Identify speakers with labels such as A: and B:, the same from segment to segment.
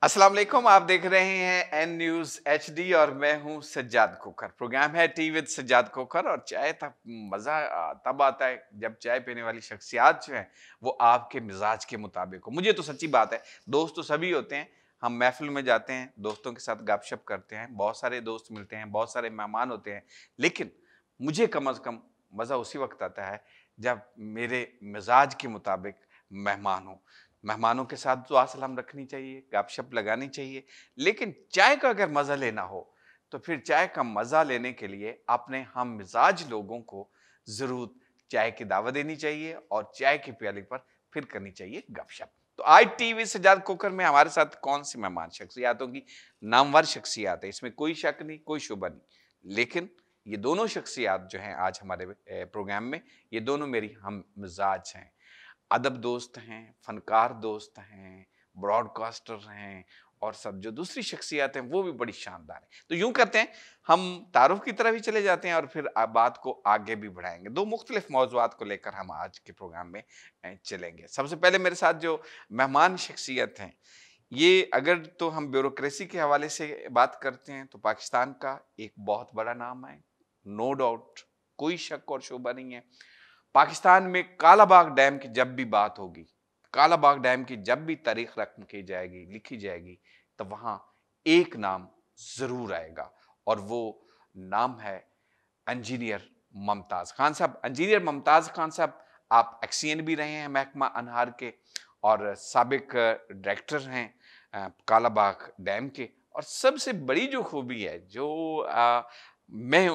A: अस्सलाम वालेकुम, आप देख रहे हैं एन न्यूज़ एचडी और मैं हूं सज्जाद खोखर। प्रोग्राम है टी विद सज्जाद खोखर और चाय तब मज़ा तब आता है जब चाय पीने वाली शख्सियत जो है वो आपके मिजाज के मुताबिक हो। मुझे तो सच्ची बात है, दोस्त तो सभी होते हैं, हम महफिल में जाते हैं, दोस्तों के साथ गपशप करते हैं, बहुत सारे दोस्त मिलते हैं, बहुत सारे मेहमान होते हैं, लेकिन मुझे कम अज़ कम मज़ा उसी वक़्त आता है जब मेरे मिजाज के मुताबिक मेहमान हों। मेहमानों के साथ दुआ सलाम रखनी चाहिए, गपशप लगानी चाहिए, लेकिन चाय का अगर मज़ा लेना हो, तो फिर चाय का मज़ा लेने के लिए अपने हम मिजाज लोगों को ज़रूर चाय की दावत देनी चाहिए और चाय की प्याली पर फिर करनी चाहिए गपशप। तो आज टीवी सज्जाद कोकर में हमारे साथ कौन-सी मेहमान शख्सियतों की नामवर शख्सियत है, इसमें कोई शक नहीं, कोई शुबा नहीं। लेकिन ये दोनों शख्सियत जो हैं आज हमारे प्रोग्राम में, ये दोनों मेरी हम मिजाज हैं। अदब दोस्त हैं, फ़नकार दोस्त हैं, ब्रॉडकास्टर हैं और सब जो दूसरी शख्सियत हैं वो भी बड़ी शानदार हैं। तो यूँ करते हैं, हम तारुफ़ की तरफ ही चले जाते हैं और फिर बात को आगे भी बढ़ाएँगे। 2 मुख्तलिफ़ मौज़ूआत को लेकर हम आज के प्रोग्राम में चलेंगे। सबसे पहले मेरे साथ जो मेहमान शख्सियत हैं, ये अगर तो हम ब्यूरोक्रेसी के हवाले से बात करते हैं तो पाकिस्तान का एक बहुत बड़ा नाम है, नो डाउट, कोई शक और शुबा नहीं है। पाकिस्तान में कालाबाग डैम की जब भी बात होगी, कालाबाग डैम की जब भी तारीख रक़्म की जाएगी, लिखी जाएगी, तो वहाँ एक नाम ज़रूर आएगा और वो नाम है इंजीनियर मुमताज़ खान साहब। इंजीनियर मुमताज़ खान साहब, आप एक्सीएन भी रहे हैं महकमा अनहार के और साबिक डायरेक्टर हैं कालाबाग डैम के। और सबसे बड़ी जो खूबी है, जो मैं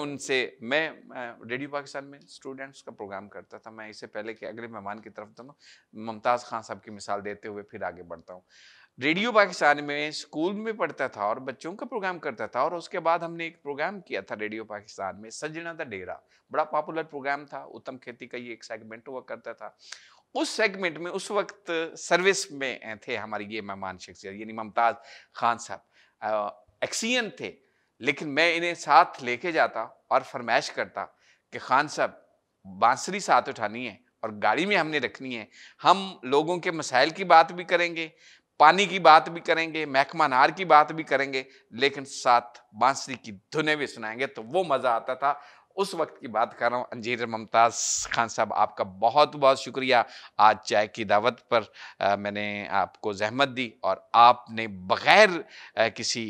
A: रेडियो पाकिस्तान में स्टूडेंट्स का प्रोग्राम करता था। मैं इससे पहले कि अगले मेहमान की तरफ तो मुमताज़ खान साहब की मिसाल देते हुए फिर आगे बढ़ता हूँ। रेडियो पाकिस्तान में स्कूल में पढ़ता था और बच्चों का प्रोग्राम करता था और उसके बाद हमने एक प्रोग्राम किया था रेडियो पाकिस्तान में, सजना दा डेरा। बड़ा पॉपुलर प्रोग्राम था, उत्तम खेती का ये एक सेगमेंट हुआ करता था। उस सेगमेंट में उस वक़्त सर्विस में थे हमारी ये मेहमान शख्सियत यानी मुमताज़ खान साहब। एक्सियन थे, लेकिन मैं इन्हें साथ लेके जाता और फ़रमाइश करता कि खान साहब बांसुरी साथ उठानी है और गाड़ी में हमने रखनी है। हम लोगों के मसाइल की बात भी करेंगे, पानी की बात भी करेंगे, महकमा अनहार की बात भी करेंगे, लेकिन साथ बांसुरी की धुनें भी सुनाएँगे, तो वो मज़ा आता था। उस वक़्त की बात कर रहा हूँ। इंजीनियर मुमताज़ खान साहब, आपका बहुत-बहुत शुक्रिया। आज चाय की दावत पर मैंने आपको ज़हमत दी और आपने बग़ैर किसी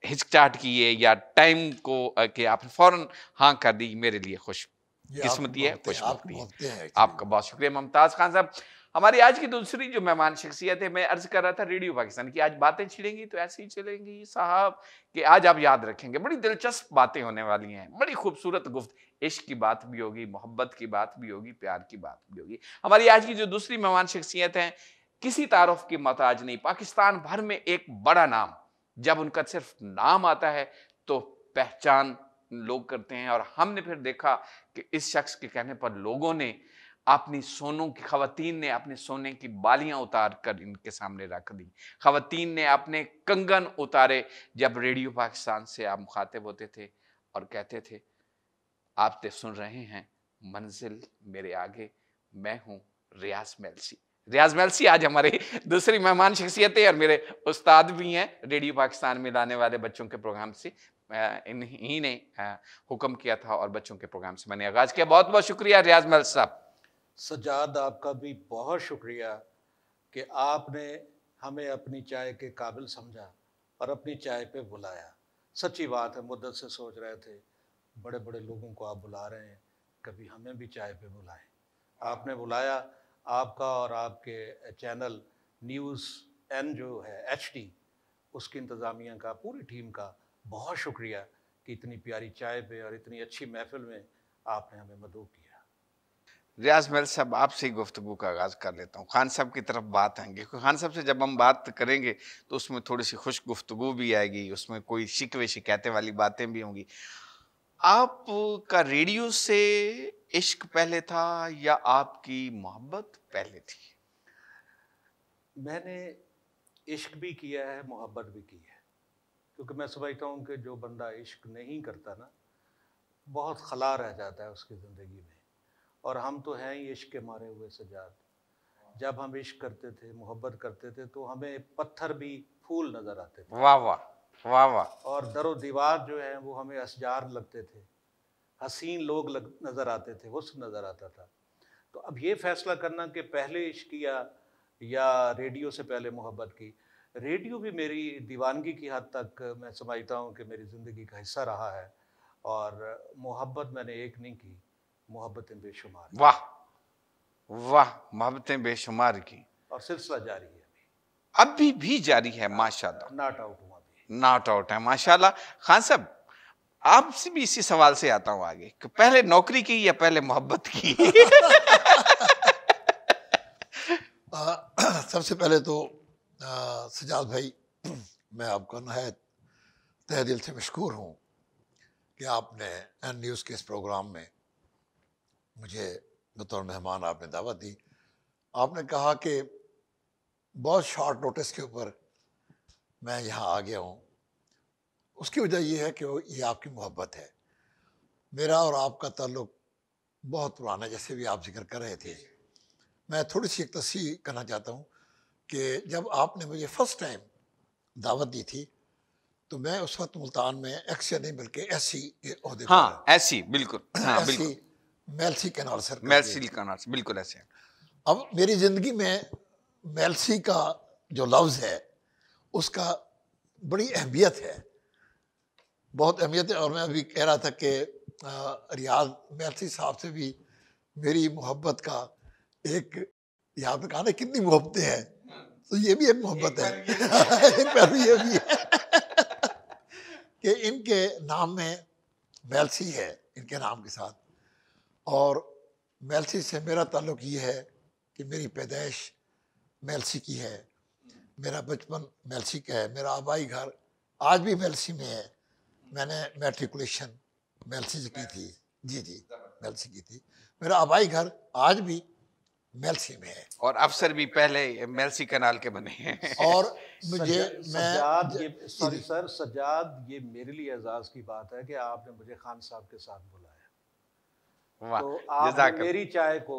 A: हिचकिचाहट किए या टाइम को कि आपने फ़ौरन हाँ कर दी, मेरे लिए
B: ये
A: खुशकिस्मती है,
B: आप
A: खुशबख्ती है।
B: मोहब्बतें हैं एक्चुअली।
A: आपका बहुत शुक्रिया मुमताज़ खान साहब। हमारी आज की दूसरी जो मेहमान शख्सियत है, मैं अर्ज़ कर रहा था रेडियो पाकिस्तान की आज बातें छिड़ेंगी तो ऐसी ही चलेंगी साहब कि आज आप याद रखेंगे। बड़ी दिलचस्प बातें होने वाली हैं, बड़ी खूबसूरत इश्क की बात भी होगी, मोहब्बत की बात भी होगी, प्यार की बात भी होगी। हमारी आज की जो दूसरी मेहमान शख्सियत हैं, किसी तारुफ़ की मोहताज नहीं, पाकिस्तान भर में एक बड़ा नाम। जब उनका सिर्फ़ नाम आता है, तो पहचान लोग करते हैं और हमने फिर देखा कि इस शख्स के कहने पर लोगों ने अपनी सोनों की ख़वातीन ने अपने सोने की बालियाँ उतार कर इनके सामने रख दी। ख़वातीन ने अपने कंगन उतारे जब रेडियो पाकिस्तान से आप मुखातिब होते थे और कहते थे, आप ते सुन रहे हैं मंज़िल मेरे आगे, मैं हूँ रियाज़ मेलसी। रियाज़ मेलसी आज हमारे दूसरी मेहमान शख्सियत है और मेरे उस्ताद भी हैं, रेडियो पाकिस्तान में लाने वाले बच्चों के प्रोग्राम से। इन्हीं ने हुक्म किया था और बच्चों के प्रोग्राम से मैंने आगाज़ किया। बहुत-बहुत शुक्रिया रियाज़ मेलसी साहब।
B: सज्जाद, आपका भी बहुत शुक्रिया कि आपने हमें अपनी चाय के काबिल समझा और अपनी चाय पे बुलाया। सच्ची बात है, मुद्दत से सोच रहे थे, बड़े-बड़े लोगों को आप बुला रहे हैं, कभी हमें भी चाय पे बुलाएँ। आपने बुलाया, आपका और आपके चैनल न्यूज़ एन जो है एचडी, उसकी इंतज़ामिया का, पूरी टीम का बहुत शुक्रिया कि इतनी प्यारी चाय पे और इतनी अच्छी महफ़िल में आपने हमें मदऊ किया।
A: रियाज़ मेल साहब, आपसे ही गुफ्तगू का आगाज़ कर लेता हूँ। खान साहब की तरफ बात आएँगे, क्योंकि खान साहब से जब हम बात करेंगे, तो उसमें थोड़ी-सी खुश गुफ्तगू भी आएगी, उसमें कोई शिकवे-शिकायतें वाली बातें भी होंगी। आपका रेडियो से इश्क पहले था या आपकी मोहब्बत पहले थी?
B: मैंने इश्क भी किया है, मोहब्बत भी की है, क्योंकि मैं समझता हूँ कि जो बंदा इश्क नहीं करता ना, बहुत खला रह जाता है उसकी ज़िंदगी में। और हम तो हैं ही इश्क के मारे हुए सज्जाद। जब हम इश्क करते थे, मोहब्बत करते थे, तो हमें पत्थर भी फूल नजर आते थे,
A: वाह वाह वाह वाह।
B: और दरो दीवार जो है वो हमें अशजार लगते थे, हसीन लोग नजर आते थे, हुस्न नजर आता था। तो अब ये फैसला करना कि पहले इश्क किया या रेडियो से पहले मोहब्बत की, रेडियो भी मेरी दीवानगी की हद तक मैं समझता हूँ कि मेरी ज़िंदगी का हिस्सा रहा है, और मोहब्बत मैंने एक नहीं की, मोहब्बतें बेशुमार की,
A: वाह वाह, मोहब्बतें बेशुमार की,
B: और सिलसिला जारी है,
A: अभी भी जारी है माशाल्लाह।
B: नॉट आउट हुआ भी।
A: नॉट आउट है माशाल्लाह। खान साहब, आपसे भी इसी सवाल से आता हूं आगे कि पहले नौकरी की या पहले मोहब्बत की?
C: सबसे पहले तो सजाद भाई, मैं आपका नहायत तहे दिल से मशकूर हूँ कि आपने एन न्यूज़ के इस प्रोग्राम में मुझे बतौर मेहमान आपने दावत दी। आपने कहा कि बहुत शॉर्ट नोटिस के ऊपर मैं यहाँ आ गया हूँ। उसकी वजह ये है कि ये आपकी मोहब्बत है। मेरा और आपका ताल्लुक़ बहुत पुराना, जैसे भी आप जिक्र कर रहे थे। मैं थोड़ी सी एक तस्सीह करना चाहता हूँ कि जब आपने मुझे फ़र्स्ट टाइम दावत दी थी तो मैं उस वक्त मुल्तान में एक्स नहीं बल्कि एससी के ओहदे पर,
A: हाँ ऐसी, बिल्कुल हाँ
C: एससी
A: बिल्कुल,
C: मेलसी कैनाल सर्कल
A: मेल्सी
C: के।
A: कनाट बिल्कुल ऐसे।
C: अब मेरी ज़िंदगी में मेलसी का जो लफ्ज़ है उसका बड़ी अहमियत है, बहुत अहमियत है। और मैं अभी कह रहा था कि रियाज मेलसी साहब से भी मेरी मोहब्बत का एक, यहाँ पे कहा ना कितनी मोहब्बतें हैं, तो ये भी एक मोहब्बत है। एक पहलू ये भी है कि इनके नाम में मेलसी है, इनके नाम के साथ। और मेलसी से मेरा ताल्लुक़ ये है कि मेरी पैदाइश मेलसी की है, मेरा बचपन मेलसी का है, मेरा आबाई घर आज भी मेलसी में है। मैंने मैट्रिकुलेशन मेलसी से की थी, जी जी मेलसी की थी। मेरा आबाई घर आज भी मेलसी में है,
A: और अफसर भी पहले मेल्सी कनाल के बने हैं।
C: और मुझे
B: सज्जाद,
C: मैं
B: ये सॉरी सर, सज्जाद, ये मेरे लिए एजाज की बात है कि आपने मुझे खान साहब के साथ बुलाया।
A: वाह,
B: तो आपने
A: जज़ाकल्लाह।
B: मेरी चाय को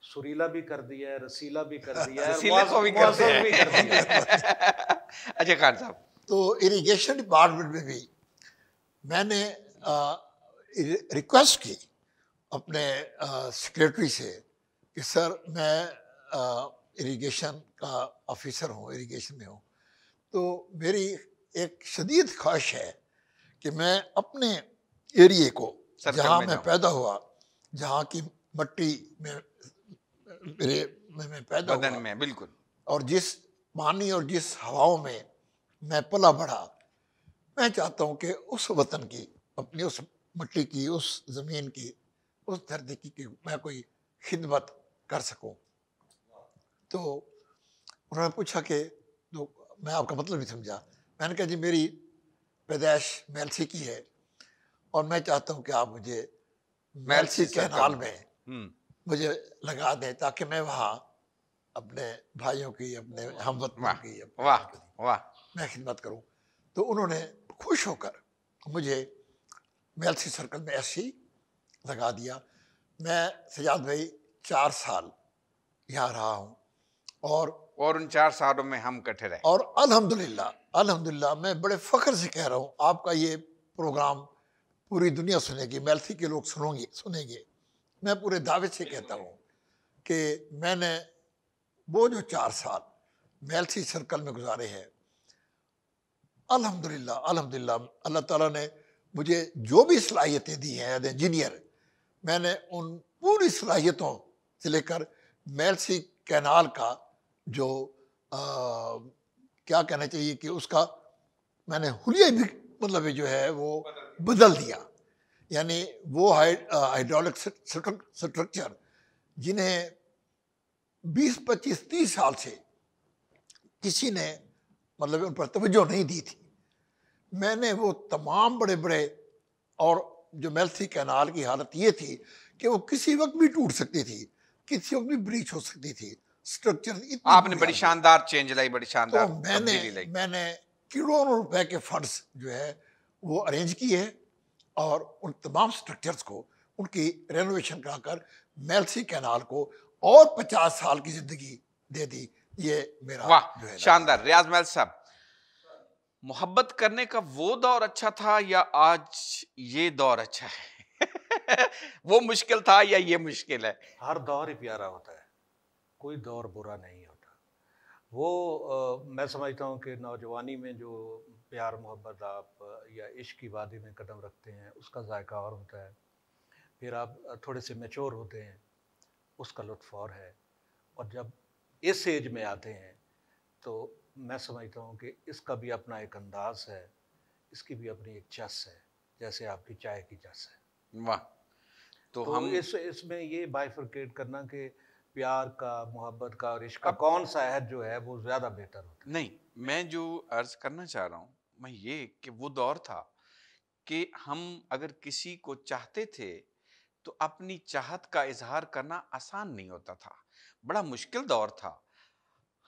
B: सुरीला भी कर दिया है, रसीला भी कर दिया है, और
A: रसीले को भी करते
B: मुअज़्ज़ज़ भी कर दिया है।
A: हैं। अच्छा खान साहब,
C: तो इरिगेशन डिपार्टमेंट में भी मैंने रिक्वेस्ट की अपने सेक्रेटरी से कि सर मैं इरिगेशन का ऑफिसर हूँ, इरिगेशन में हूँ, तो मेरी एक शदीद ख्वाहिश है कि मैं अपने एरिए को,
A: सर्कल
C: जहाँ
A: में
C: मैं
A: जाऊं।
C: पैदा हुआ, जहाँ की मट्टी में मेरे में पैदा
A: बदन
C: हुआ,
A: में बिल्कुल,
C: और जिस पानी और जिस हवाओं में मैं पला बढ़ा, मैं चाहता हूँ कि उस वतन की, अपनी उस मिट्टी की, उस ज़मीन की, उस धरती की मैं कोई खिदमत कर सकूँ। तो उन्होंने पूछा कि, तो मैं आपका मतलब नहीं समझा। मैंने कहा जी मेरी पैदाइश मेलसी की है और मैं चाहता हूँ कि आप मुझे मेलसी
A: मेल्सी सर्कल
C: कैनाल
A: में।
C: में मुझे लगा दें ताकि मैं वहाँ अपने भाइयों की, अपने हमवतनों
A: वाह
C: की, अपने
A: वाह वाह,
C: मैं खिदमत करूं। तो उन्होंने खुश होकर मुझे मेलसी सर्कल में ऐसे ही लगा दिया। मैं सजाद भाई 4 साल यहाँ रहा हूँ,
A: और उन 4 सालों में हम इकट्ठे रहे।
C: और अल्हम्दुलिल्लाह, अल्हम्दुलिल्लाह मैं बड़े फ़ख्र से कह रहा हूँ, आपका ये प्रोग्राम पूरी दुनिया सुनेगी, मेलसी के लोग सुनेंगे। मैं पूरे दावे से कहता हूँ कि मैंने वो जो 4 साल मेलसी सर्कल में गुजारे हैं, अल्हम्दुलिल्लाह अल्हम्दुलिल्लाह अल्लाह ताला ने मुझे जो भी सलाहियतें दी हैं एज इंजीनियर, मैंने उन पूरी सलाहियतों से लेकर मेलसी कैनाल का जो क्या कहना चाहिए कि उसका मैंने हुलिया भी मतलब जो है वो बदल दिया। यानी वो हाइड्रोलिक स्ट्रक्चर जिन्हें 20-25-30 साल से किसी ने मतलब उन पर तवज्जो नहीं दी थी, मैंने वो तमाम बड़े बड़े, और जो मेलसी कैनाल की हालत ये थी कि वो किसी वक्त भी टूट सकती थी, किसी वक्त भी ब्रीच हो सकती थी, स्ट्रक्चर इतनी
A: आपने बड़ी
C: बुनियादी।
A: शानदार चेंज लाई, बड़ी
C: तो
A: शानदार तब्दीली लाई।
C: मैंने करोड़ों रुपए के फंड्स जो है वो अरेंज किए और उन तमाम स्ट्रक्चर्स को उनकी रेनोवेशन कराकर मेलसी कैनाल को और 50 साल की जिंदगी दे दी। ये मेरा
A: वाह,
C: जो है ना,
A: शानदार। रियाज महल साहब, मोहब्बत करने का वो दौर अच्छा था या आज ये दौर अच्छा है? वो मुश्किल था या ये मुश्किल है?
B: हर दौर ही प्यारा होता है, कोई दौर बुरा नहीं होता। वो मैं समझता हूँ कि नौजवानी में जो प्यार मोहब्बत आप या इश्क की वादी में कदम रखते हैं, उसका जायका और होता है। फिर आप थोड़े से मैच्योर होते हैं, उसका लुत्फ़ और है। और जब इस एज में आते हैं तो मैं समझता हूँ कि इसका भी अपना एक अंदाज़ है, इसकी भी अपनी एक चस है, जैसे आपकी चाय की चस है।
A: वाह। तो
B: तो
A: हम
B: इसमें ये बाइफरकेट करना कि प्यार का, मोहब्बत का और इश्क का
A: अब
B: कौन सा है जो है वो ज़्यादा बेहतर होता है।
A: नहीं, मैं जो अर्ज करना चाह रहा हूँ मैं ये कि वो दौर था कि हम अगर किसी को चाहते थे तो अपनी चाहत का इजहार करना आसान नहीं होता था, बड़ा मुश्किल दौर था।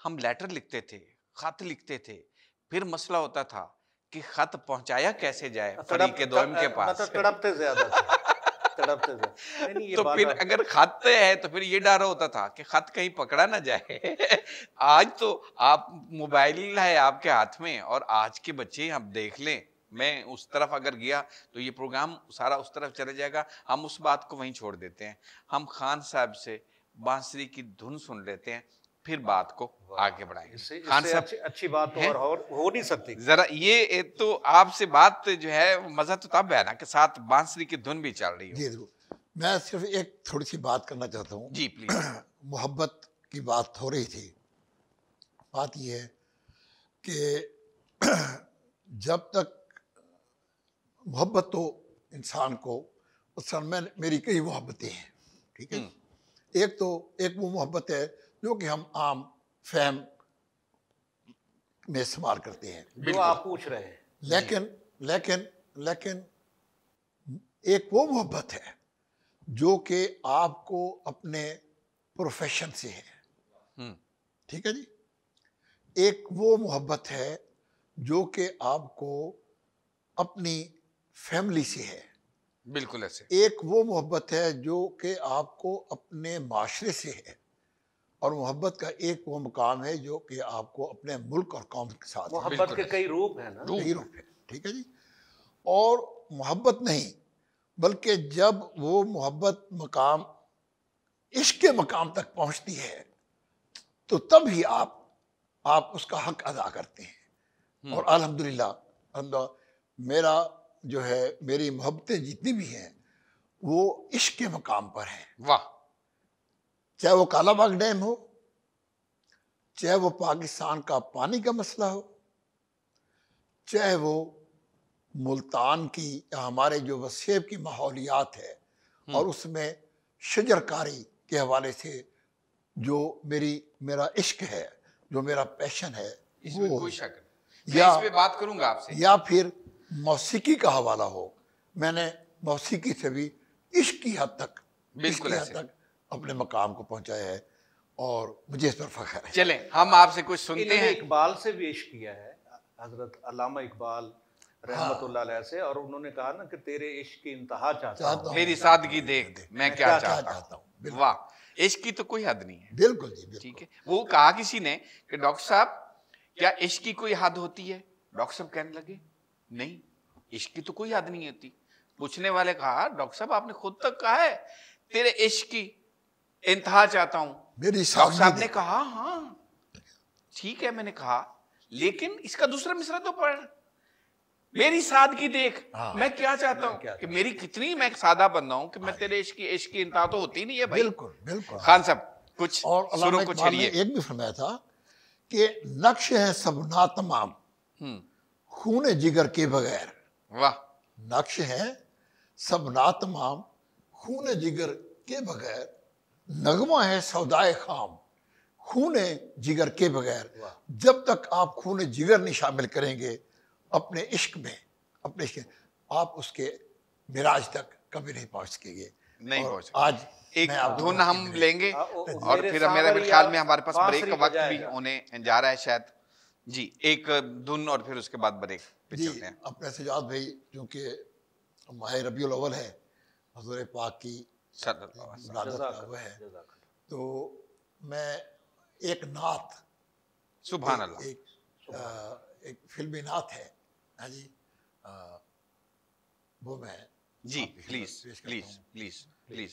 A: हम लेटर लिखते थे, खत लिखते थे, फिर मसला होता था कि खत पहुंचाया कैसे जाए फरीके दोयम के पास।
B: मतलब तड़पते ज़्यादा थे, तड़पते ज़्यादा। नहीं, नहीं, ये
A: तो
B: बात
A: फिर
B: आप
A: अगर खत है तो फिर ये डर होता था कि खत कहीं पकड़ा ना जाए। आज तो आप मोबाइल है आपके हाथ में और आज के बच्चे आप देख लें, मैं उस तरफ अगर गया तो ये प्रोग्राम सारा उस तरफ चले जाएगा, हम उस बात को वहीं छोड़ देते हैं। हम खान साहब से बांसुरी की धुन सुन लेते हैं, फिर बात को आगे बढ़ाएंगे।
B: इससे
A: खान
B: इससे
A: साहब
B: अच्छी बात तो
A: हैं?
B: और हो नहीं सकती।
A: जरा ये तो आपसे बात जो है मजा तो तब है ना कि साथ बांसुरी की धुन भी चल रही हो।
C: जी जरूर। मैं सिर्फ एक थोड़ी सी बात करना चाहता हूँ।
A: जी प्लीज।
C: मोहब्बत की बात हो रही थी। बात यह है कि जब तक मोहब्बत तो इंसान को, उस में मेरी कई मोहब्बतें हैं, ठीक है। एक वो मोहब्बत है जो कि हम आम फैम में इस्तेमाल करते हैं,
B: जो आप पूछ रहे हैं।
C: लेकिन लेकिन लेकिन एक वो मोहब्बत है जो कि आपको अपने प्रोफेशन से है, ठीक है जी। एक वो मोहब्बत है जो कि आपको अपनी फैमिली से है।
A: बिल्कुल ऐसे।
C: एक वो मोहब्बत है जो कि आपको अपने माशरे से है। और मोहब्बत का एक वो मुकाम है जो कि आपको अपने मुल्क और कौम के साथ है।
B: मोहब्बत के कई रूप हैं ना।
C: कई रूप है, ठीक है जी। और मोहब्बत नहीं, बल्कि जब वो मोहब्बत मकाम इश्क के मकाम तक पहुंचती है तो तब ही आप उसका हक अदा करते हैं। और अल्हम्दुलिल्लाह मेरा जो है, मेरी मोहब्बतें जितनी भी हैं वो इश्क के मकाम पर हैं।
A: वाह।
C: चाहे वो काला बाग डैम हो, चाहे वो पाकिस्तान का पानी का मसला हो, चाहे वो मुल्तान की हमारे जो वसेब की माहौलियात है और उसमें शजरकारी के हवाले से जो मेरा इश्क है, जो मेरा पैशन है,
A: इसमें
C: वो
A: कोई शक नहीं। मैं इस पे बात करूंगा आपसे।
C: या फिर मौसीकी का हवाला हो। मैंने मौसीकी से भी इश्क की हद तक,
A: बिल्कुल
C: इश्क की
A: ऐसे।
C: हद तक अपने मकाम को पहुंचाया है और मुझे इस पर फख्र है।
A: चलें हम आपसे कुछ सुनते
B: इन्होंने
A: हैं।
B: इकबाल से भी इश्क किया है, हजरत अल्लामा इकबाल रहमतुल्लाह अलैह से। और उन्होंने कहा ना कि तेरे इश्क की इंतहा चाहता हूं।
A: मेरी सादगी देख मैं क्या चाहता हूं।
C: बिल्कुल।
A: वाह, इश्क की तो कोई हद नहीं है।
C: बिल्कुल जी, बिल्कुल।
A: ठीक है। वो कहा किसी ने कि डॉक्टर साहब क्या इश्क की कोई हद होती है? डॉक्टर साहब कहने लगे नहीं, इश्क की तो कोई हद नहीं होती। पूछने वाले कहा डॉक्टर साहब आपने खुद तक कहा है तेरे इश्क की इंतहा चाहता हूं।
C: मेरी
A: डॉक्टर साहब ने
C: सादगी
A: कहा हाँ ठीक है, मैंने कहा लेकिन इसका दूसरा मिसरा तो पढ़, मेरी सादगी देख मैं क्या चाहता हूँ कि मेरी कितनी मैं सादा बंदा हूँ कि मैं तेरे इश्क की इंतहा तो होती नहीं है भाई।
C: बिल्कुल बिल्कुल।
A: खान साहब कुछ
C: और
A: सुरों
C: अल्लामा
A: को
C: इकबाल ने
A: छेड़िए।
C: एक भी फरमाया था कि नक्श है सबना तमाम खून जिगर के बगैर।
A: वाह।
C: नक्श है सबना तमाम खून जिगर के बगैर, नगमा है सौदाए खाम खून जिगर के बगैर। जब तक आप खून जिगर नहीं शामिल करेंगे अपने इश्क में, अपने इश्क में, आप उसके मिराज तक कभी नहीं पहुंच सकेंगे।
A: नहीं
C: और
A: पहुंच
C: आज
A: एक
C: मैं आपको
A: धुन हम लेंगे और
B: मेरे
A: फिर मेरे
B: सांवरिया
A: ख्याल में हमारे पास ब्रेक
B: बांसुरी
A: का वक्त भी
B: बजाएगा।
A: होने जा रहा है शायद। जी एक धुन और फिर उसके बाद ब्रेक पे
C: जी
A: चलते हैं।
C: अपने सजाद भाई क्योंकि माह रबीउल अव्वल है, हुजूर पाक की
A: सल्लल्लाहु अलैहि वसल्लम।
C: विलादत का वो है, तो मैं एक नात,
A: सुभान अल्लाह।
C: एक फिल्मी नात है, हाँ जी, वो मैं
A: जी
C: आपकी खिदमत
A: प्लीज
C: पेश करता
A: प्लीज
C: हूँ।
A: Please please.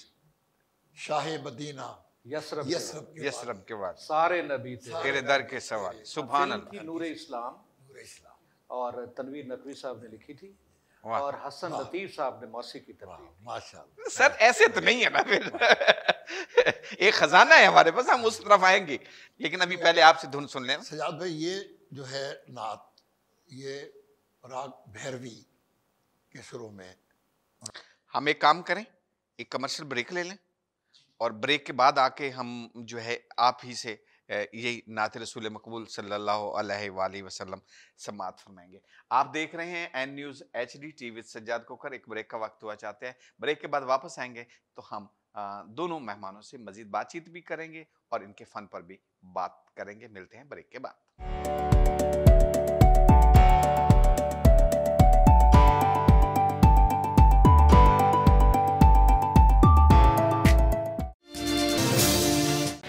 C: शाह मदीना
B: यसरब
C: यसरब के
A: यसरब के बाद
B: सारे नबी थे।
A: तेरे दर के सवाल, सुभान
B: फिल्म
A: अल्लाह।
B: थी नूरे इस्लाम
C: नूर इस्लाम।
B: और तनवीर नकवी साहब ने लिखी थी
A: वाह।
B: और हसन लतीफ साहब ने मौसीकी तरतीब दी।
C: माशाअल्लाह।
A: सर ऐसे तो नहीं है ना फिर एक खजाना है हमारे पास, हम उस तरफ आएंगे, लेकिन अभी पहले आपसे धुन सुन लेना।
C: सजाद भाई, ये जो है नात, ये राग भैरवी के सुरों में।
A: हम एक काम करें, एक कमर्शियल ब्रेक ले लें और ब्रेक के बाद आके हम जो है आप ही से यही नात रसूल मकबूल सल्लल्लाहु अलैहि वसल्लम समाअत फरमाएंगे। आप देख रहे हैं N News HD TV Sajjad Kokar. एक ब्रेक का वक्त हुआ चाहते हैं, ब्रेक के बाद वापस आएंगे तो हम दोनों मेहमानों से मजीद बातचीत भी करेंगे और इनके फन पर भी बात करेंगे। मिलते हैं ब्रेक के बाद।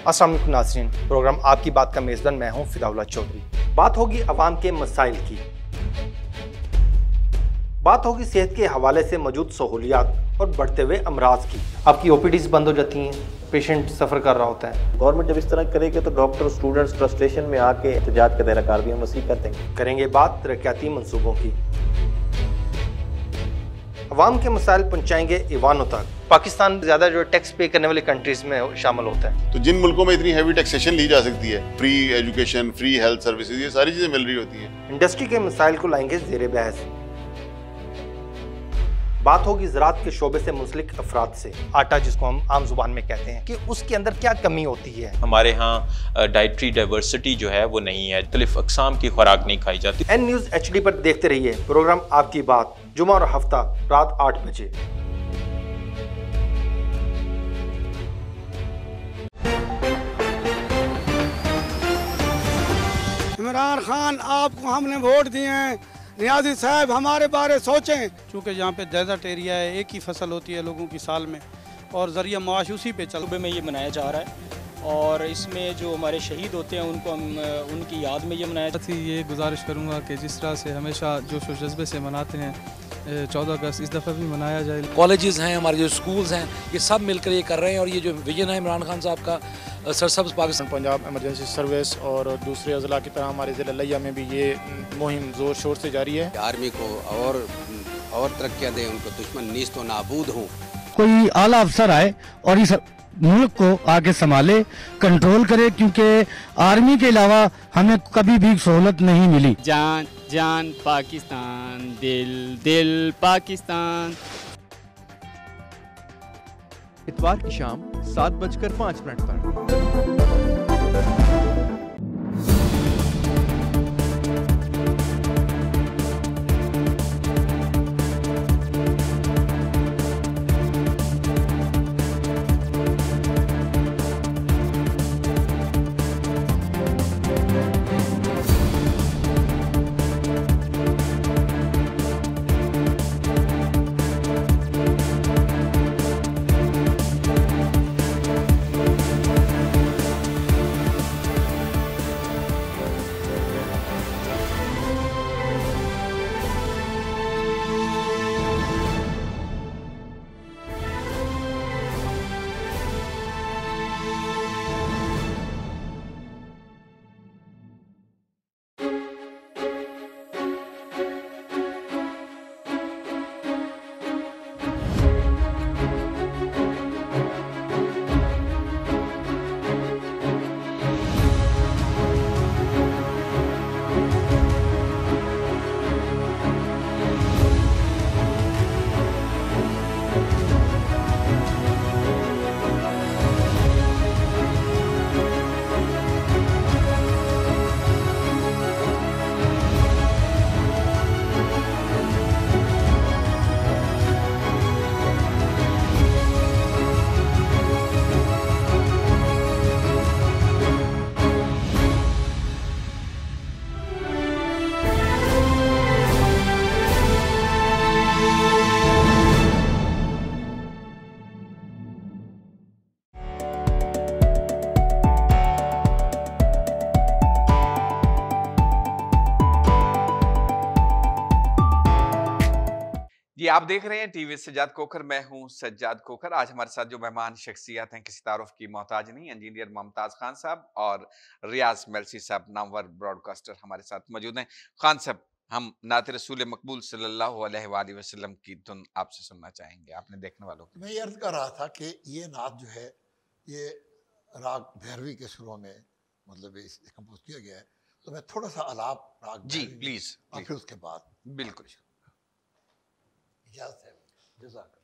D: अस्सलाम वालेकुम नाज़रीन, प्रोग्राम आपकी बात का मेज़बान मैं हूं फिदाउल्लाह चौधरी। बात होगी अवाम के मसाइल की, बात होगी सेहत के हवाले से मौजूद सहूलियात और बढ़ते हुए अमराज की। आपकी OPDs बंद हो जाती हैं, पेशेंट सफ़र कर रहा होता है।
E: गवर्नमेंट जब इस तरह करेगी तो डॉक्टर स्टूडेंट्स फ्रस्ट्रेशन में आके एहतजाज का दायरा कार भी हम वसी कर देंगे।
D: करेंगे बात तरक्याती मंसूबों की, अवाम के मसाइल पहुँचाएंगे ईवानों तक। पाकिस्तान ज़्यादा जो टैक्स पे करने वाली कंट्रीज़ में शामिल होता है।
F: तो जिन मुल्कों में इतनी हैवी टैक्सेशन ली जा सकती है, free education, free health services, ये सारी चीज़ें मिल रही होती हैं।
D: इंडस्ट्री के मसाइल को लाएंगे ज़ेरे बहस। बात होगी ज़राअत के शोबे से मुंसलिक अफराद से। आटा जिसको हम आम जुबान में कहते हैं, कि उसके अंदर क्या कमी होती है।
G: हमारे यहाँ डाइटरी डाइवर्सिटी जो है वो नहीं है, मुख्तलिफ अक़साम की खुराक नहीं खाई जाती।
D: एन न्यूज़ HD पर देखते रहिए प्रोग्राम आपकी बात, जुमा और हफ्ता रात 8 बजे।
H: इमरान खान, आपको हमने वोट दिए हैं, रियाजी साहब हमारे बारे सोचें।
I: चूँकि यहाँ पे डेजर्ट एरिया है, एक ही फसल होती है लोगों की साल में और ज़रिया माश उसी पे चल।
J: सूबे में ये मनाया जा रहा है और इसमें जो हमारे शहीद होते हैं उनको हम उनकी याद में ये मनाया जाता
I: है। ये गुजारिश करूँगा कि जिस तरह से हमेशा जोश व जज्बे से मनाते हैं 14 अगस्त, इस दफ़ा भी मनाया जाए।
K: कॉलेजेस हैं, हमारे जो स्कूल्स हैं, ये सब मिलकर ये कर रहे हैं और ये जो विजन है इमरान खान साहब का, सरसब्ज पाकिस्तान।
L: पंजाब इमरजेंसी सर्विस और दूसरे अजला की तरह हमारे ज़िला लिया में भी ये मुहिम ज़ोर शोर से जारी है।
M: आर्मी को और तरक्कियाँ दें, उनको दुश्मन नीस्त व नाबूद हों।
N: कोई आला अफसर आए और इस मुल्क को आगे संभाले, कंट्रोल करे, क्योंकि आर्मी के अलावा हमें कभी भी सहूलत नहीं मिली।
O: जान जान पाकिस्तान, दिल दिल पाकिस्तान।
P: इतवार की शाम 7:05 पर।
A: आप देख रहे हैं टीवी सज्जाद कोकर, मैं हूं सज्जाद कोकर। आज हमारे साथ जो मेहमान शख्सियत हैं किसी तारुफ की मोहताज नहीं, इंजीनियर मुमताज खान साहब और रियाज मेलसी साहब नामवर ब्रॉडकास्टर हमारे साथ मौजूद हैं। खान साहब, हम नात रसूल मकबूल सल्लल्लाहु अलैहि वसल्लम की धुन आपसे सुनना चाहेंगे, आपने देखने वालों को।
C: मैं ये अर्ज कर रहा था कि ये नात जो है ये राग भैरवी के सुरों में मतलब इसे कंपोज किया गया है, तो मैं थोड़ा सा आलाप राग
A: जी प्लीज,
C: और फिर उसके बाद
A: बिल्कुल
C: इजाज़त है। जज़ाकल्लाह।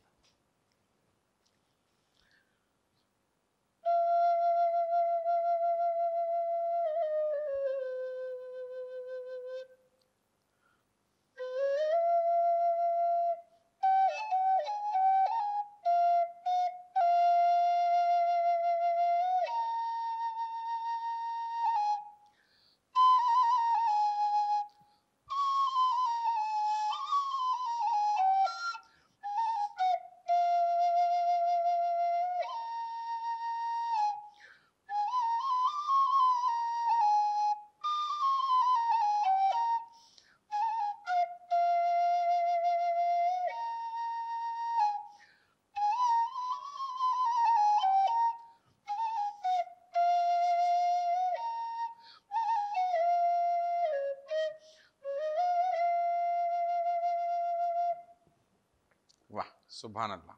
A: वाह, सुभान अल्लाह।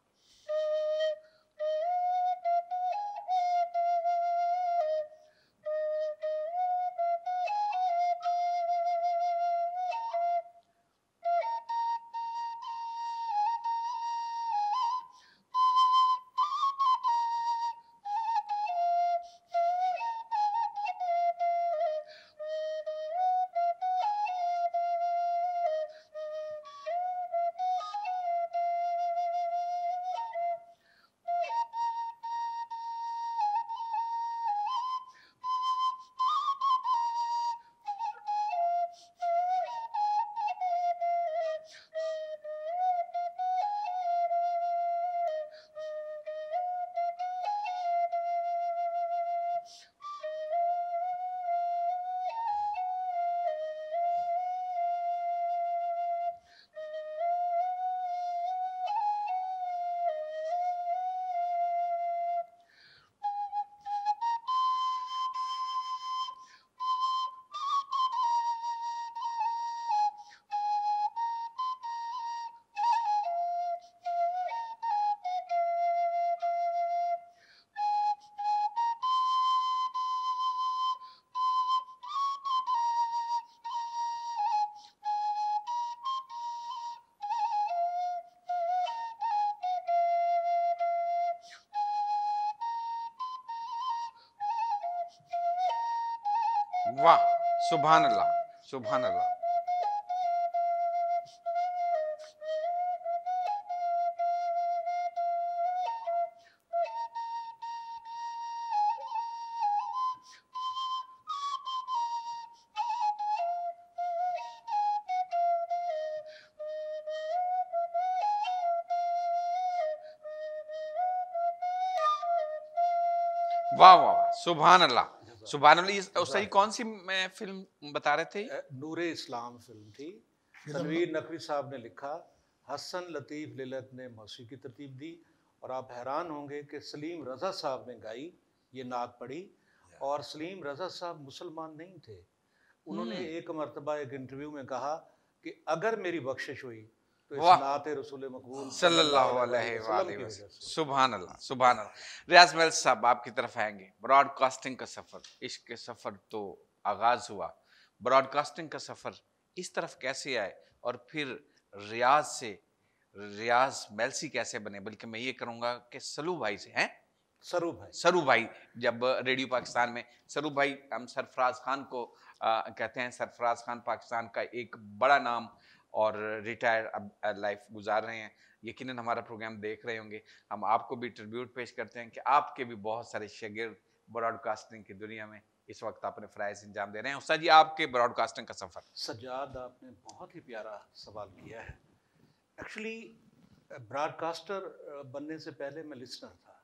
A: वाह, सुभान अल्लाह, सुभान अल्लाह। वाह वाह, सुभान अल्लाह, सुभान अल्लाह। उसकी कौन सी फिल्म बता रहे थे?
B: नूरे इस्लाम फिल्म थी। तनवीर नकवी साहब ने लिखा, हसन लतीफ़ लिलत ने मौसीकी तरतीब दी, और आप हैरान होंगे कि सलीम रज़ा साहब ने गाई, ये नात पढ़ी। और सलीम रज़ा साहब मुसलमान नहीं थे। उन्होंने एक मरतबा एक इंटरव्यू में कहा कि अगर मेरी बख्शिश हुई तो इस नात रसूल मकबूल
A: सल्लल्लाहु अलैहि वसल्लम। सुभान अल्लाह, सुभान अल्लाह। रियाज मेल साहब आपकी तरफ आएंगे। ब्रॉडकास्टिंग का सफर, इश्क के सफर तो आगाज हुआ, ब्रॉडकास्टिंग का सफर इस तरफ कैसे आए और फिर रियाज से रियाज मेलसी कैसे बने? बल्कि मैं ये करूंगा कि सलू भाई से हैं। सरू भाई जब रेडियो पाकिस्तान में सरू भाई, हम सरफराज खान को कहते हैं। सरफराज खान पाकिस्तान का एक बड़ा नाम और रिटायर अब लाइफ गुजार रहे हैं। यकीनन हमारा प्रोग्राम देख रहे होंगे। हम आपको भी ट्रिब्यूट पेश करते हैं कि आपके भी बहुत सारे शागिर्द ब्रॉडकास्टिंग की दुनिया में इस वक्त अपने फ़राइज़ अंजाम दे रहे हैं। उस्ताद जी, आपके ब्रॉडकास्टिंग का सफ़र।
B: सज्जाद, आपने बहुत ही प्यारा सवाल किया है। एक्चुअली ब्रॉडकास्टर बनने से पहले मैं लिसनर था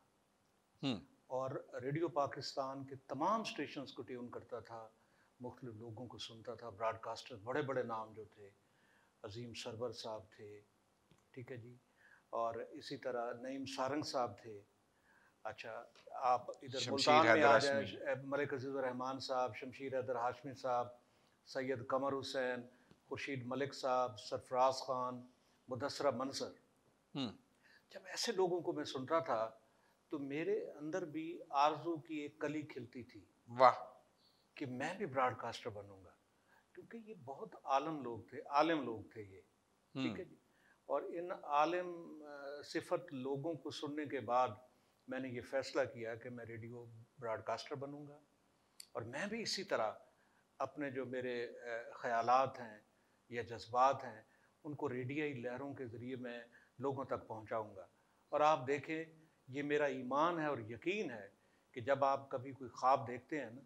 B: और रेडियो पाकिस्तान के तमाम स्टेशंस को ट्यून करता था, मुख्तलिफ लोगों को सुनता था। ब्रॉडकास्टर बड़े बड़े नाम जो थे, अजीम सरवर साहब थे, ठीक है जी। और इसी तरह नईम सारंग साहब थे। अच्छा, आप इधर मुल्तान में आ जाए, मलिक अजीज़ुर रहमान साहब, शमशीर हैदर हाशमी साहब, सैयद कमर हुसैन, खुर्शीद मलिक साहब, सरफराज खान, मुदस्सरा मंसर। जब ऐसे लोगों को मैं सुन रहा था तो मेरे अंदर भी आरज़ू की एक कली खिलती थी,
A: वाह, कि
B: मैं भी ब्रॉडकास्टर बनूंगा, क्योंकि ये बहुत आलम लोग थे, आलिम लोग थे ये, ठीक है जी। और इन आलिम सिफत लोगों को सुनने के बाद मैंने ये फैसला किया कि मैं रेडियो ब्रॉडकास्टर बनूंगा, और मैं भी इसी तरह अपने जो मेरे ख़यालात हैं या जज्बात हैं उनको रेडियोई लहरों के ज़रिए मैं लोगों तक पहुंचाऊंगा। और आप देखें, ये मेरा ईमान है और यकीन है कि जब आप कभी कोई ख्वाब देखते हैं ना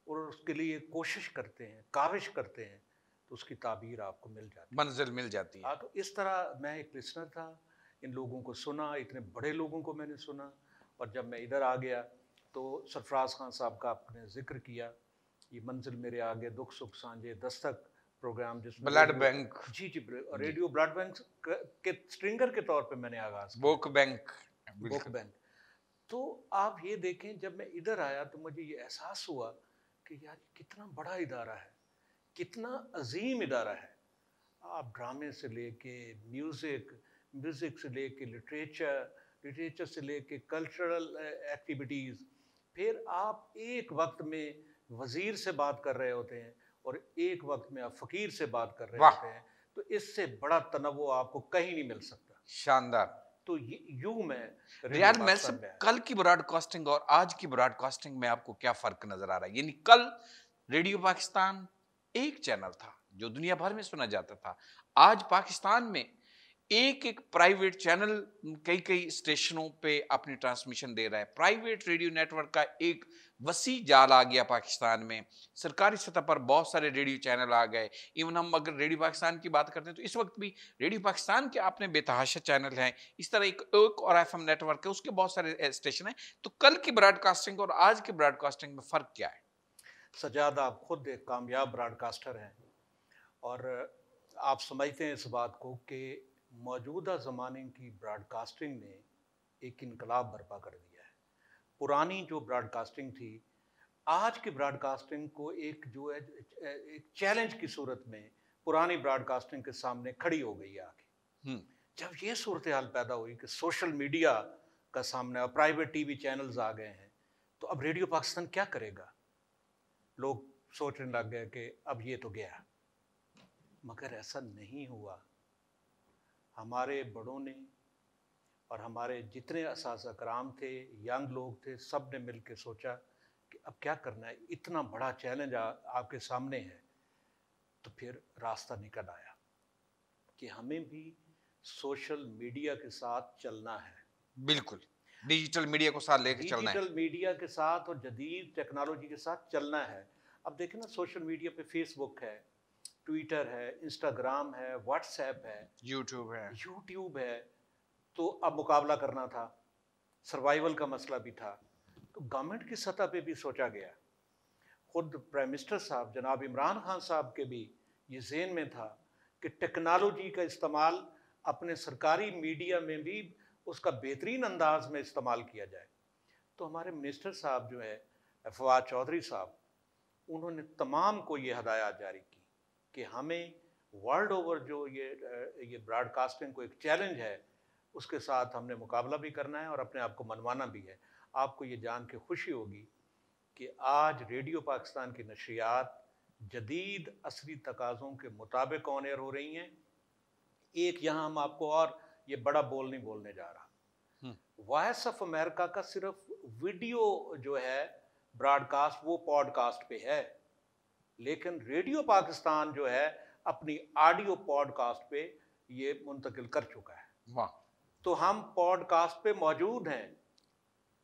B: और उसके लिए कोशिश करते हैं, काविश करते हैं, तो उसकी ताबीर आपको मिल जाती है,
A: मंजिल मिल जाती है।
B: हाँ, तो इस तरह मैं एक लिसनर था, इन लोगों को सुना, इतने बड़े लोगों को मैंने सुना। और जब मैं इधर आ गया तो सरफराज खान साहब का आपने जिक्र किया, ये मंजिल मेरे आगे, दुख सुख सांझे, दस्तक प्रोग्राम जिसमें
A: ब्लड बैंक,
B: जी, रेडियो ब्लड बैंक के स्ट्रिंगर के तौर पे मैंने आगाज किया,
A: बुक बैंक।
B: तो आप ये देखें, जब मैं इधर आया तो मुझे ये एहसास हुआ कि यार कितना बड़ा इदारा है, कितना अजीम इदारा है। आप ड्रामे से लेके म्यूज़िक से लेके लिटरेचर से लेके कल्चरल एक्टिविटीज़, फिर आप एक वक्त में वज़ीर से बात कर रहे होते हैं और एक वक्त में आप फ़कीर से बात कर रहे होते हैं, तो इससे बड़ा तनव्वु आपको कहीं नहीं मिल सकता।
A: शानदार।
B: तो यूं मैं
A: रियाद मेल, कल की ब्रॉडकास्टिंग और आज की ब्रॉडकास्टिंग में आपको क्या फ़र्क नज़र आ रहा है? यानी कल रेडियो पाकिस्तान एक चैनल था जो दुनिया भर में सुना जाता था, आज पाकिस्तान में एक प्राइवेट चैनल कई स्टेशनों पे अपनी ट्रांसमिशन दे रहा है। प्राइवेट रेडियो नेटवर्क का एक वसी जाल आ गया पाकिस्तान में। सरकारी सतह पर बहुत सारे रेडियो चैनल आ गए। इवन हम अगर रेडियो पाकिस्तान की बात करते हैं तो इस वक्त भी रेडियो पाकिस्तान के अपने बेतहाशा चैनल हैं। इस तरह एक और FM नेटवर्क है, उसके बहुत सारे स्टेशन हैं। तो कल की ब्रॉडकास्टिंग और आज की ब्रॉडकास्टिंग में फ़र्क क्या है?
B: सजाद, आप खुद एक कामयाब ब्रॉडकास्टर हैं और आप समझते हैं इस बात को कि मौजूदा ज़माने की ब्रॉडकास्टिंग ने एक इनकलाब बर्पा कर दिया है। पुरानी जो ब्रॉडकास्टिंग थी, आज की ब्रॉडकास्टिंग को एक जो है एक चैलेंज की सूरत में पुरानी ब्रॉडकास्टिंग के सामने खड़ी हो गई है आके। जब ये सूरत हाल पैदा हुई कि सोशल मीडिया का सामने और प्राइवेट टीवी चैनल्स आ गए हैं, तो अब रेडियो पाकिस्तान क्या करेगा? लोग सोचने लग गए कि अब ये तो गया, मगर ऐसा नहीं हुआ। हमारे बड़ों ने और हमारे जितने असातिज़ा कराम थे, यंग लोग थे, सब ने मिल के सोचा कि अब क्या करना है, इतना बड़ा चैलेंज आपके सामने है। तो फिर रास्ता निकल आया कि हमें भी सोशल मीडिया के साथ चलना है।
A: बिल्कुल, डिजिटल मीडिया को साथ लेकर चलना है,
B: डिजिटल मीडिया के साथ और जदीद टेक्नोलॉजी के साथ चलना है। अब देखें ना, सोशल मीडिया पे फेसबुक है, ट्विटर है, इंस्टाग्राम है, व्हाट्सएप है, यूट्यूब है। तो अब मुकाबला करना था, सर्वाइवल का मसला भी था, तो गवर्नमेंट की सतह पे भी सोचा गया। खुद प्राइम मिनिस्टर साहब जनाब इमरान खान साहब के भी ये ज़हन में था कि टेक्नोलॉजी का इस्तेमाल अपने सरकारी मीडिया में भी उसका बेहतरीन अंदाज में इस्तेमाल किया जाए। तो हमारे मिनिस्टर साहब जो है फवाद चौधरी साहब, उन्होंने तमाम को ये हदायत जारी की कि हमें वर्ल्ड ओवर जो ये ब्रॉडकास्टिंग को एक चैलेंज है, उसके साथ हमने मुकाबला भी करना है और अपने आप को मनवाना भी है। आपको ये जान के खुशी होगी कि आज रेडियो पाकिस्तान की नशरियात जदीद असरी तकाज़ों के मुताबिक ऑन एयर हो रही हैं। एक यहाँ हम आपको और ये बड़ा बोल नहीं बोलने जा रहा, वॉइस ऑफ अमेरिका का सिर्फ वीडियो जो है ब्रॉडकास्ट वो पॉडकास्ट पे है, लेकिन रेडियो पाकिस्तान जो है अपनी ऑडियो पॉडकास्ट पे ये मुंतकिल कर चुका है।
A: वाह!
B: तो हम पॉडकास्ट पे मौजूद हैं,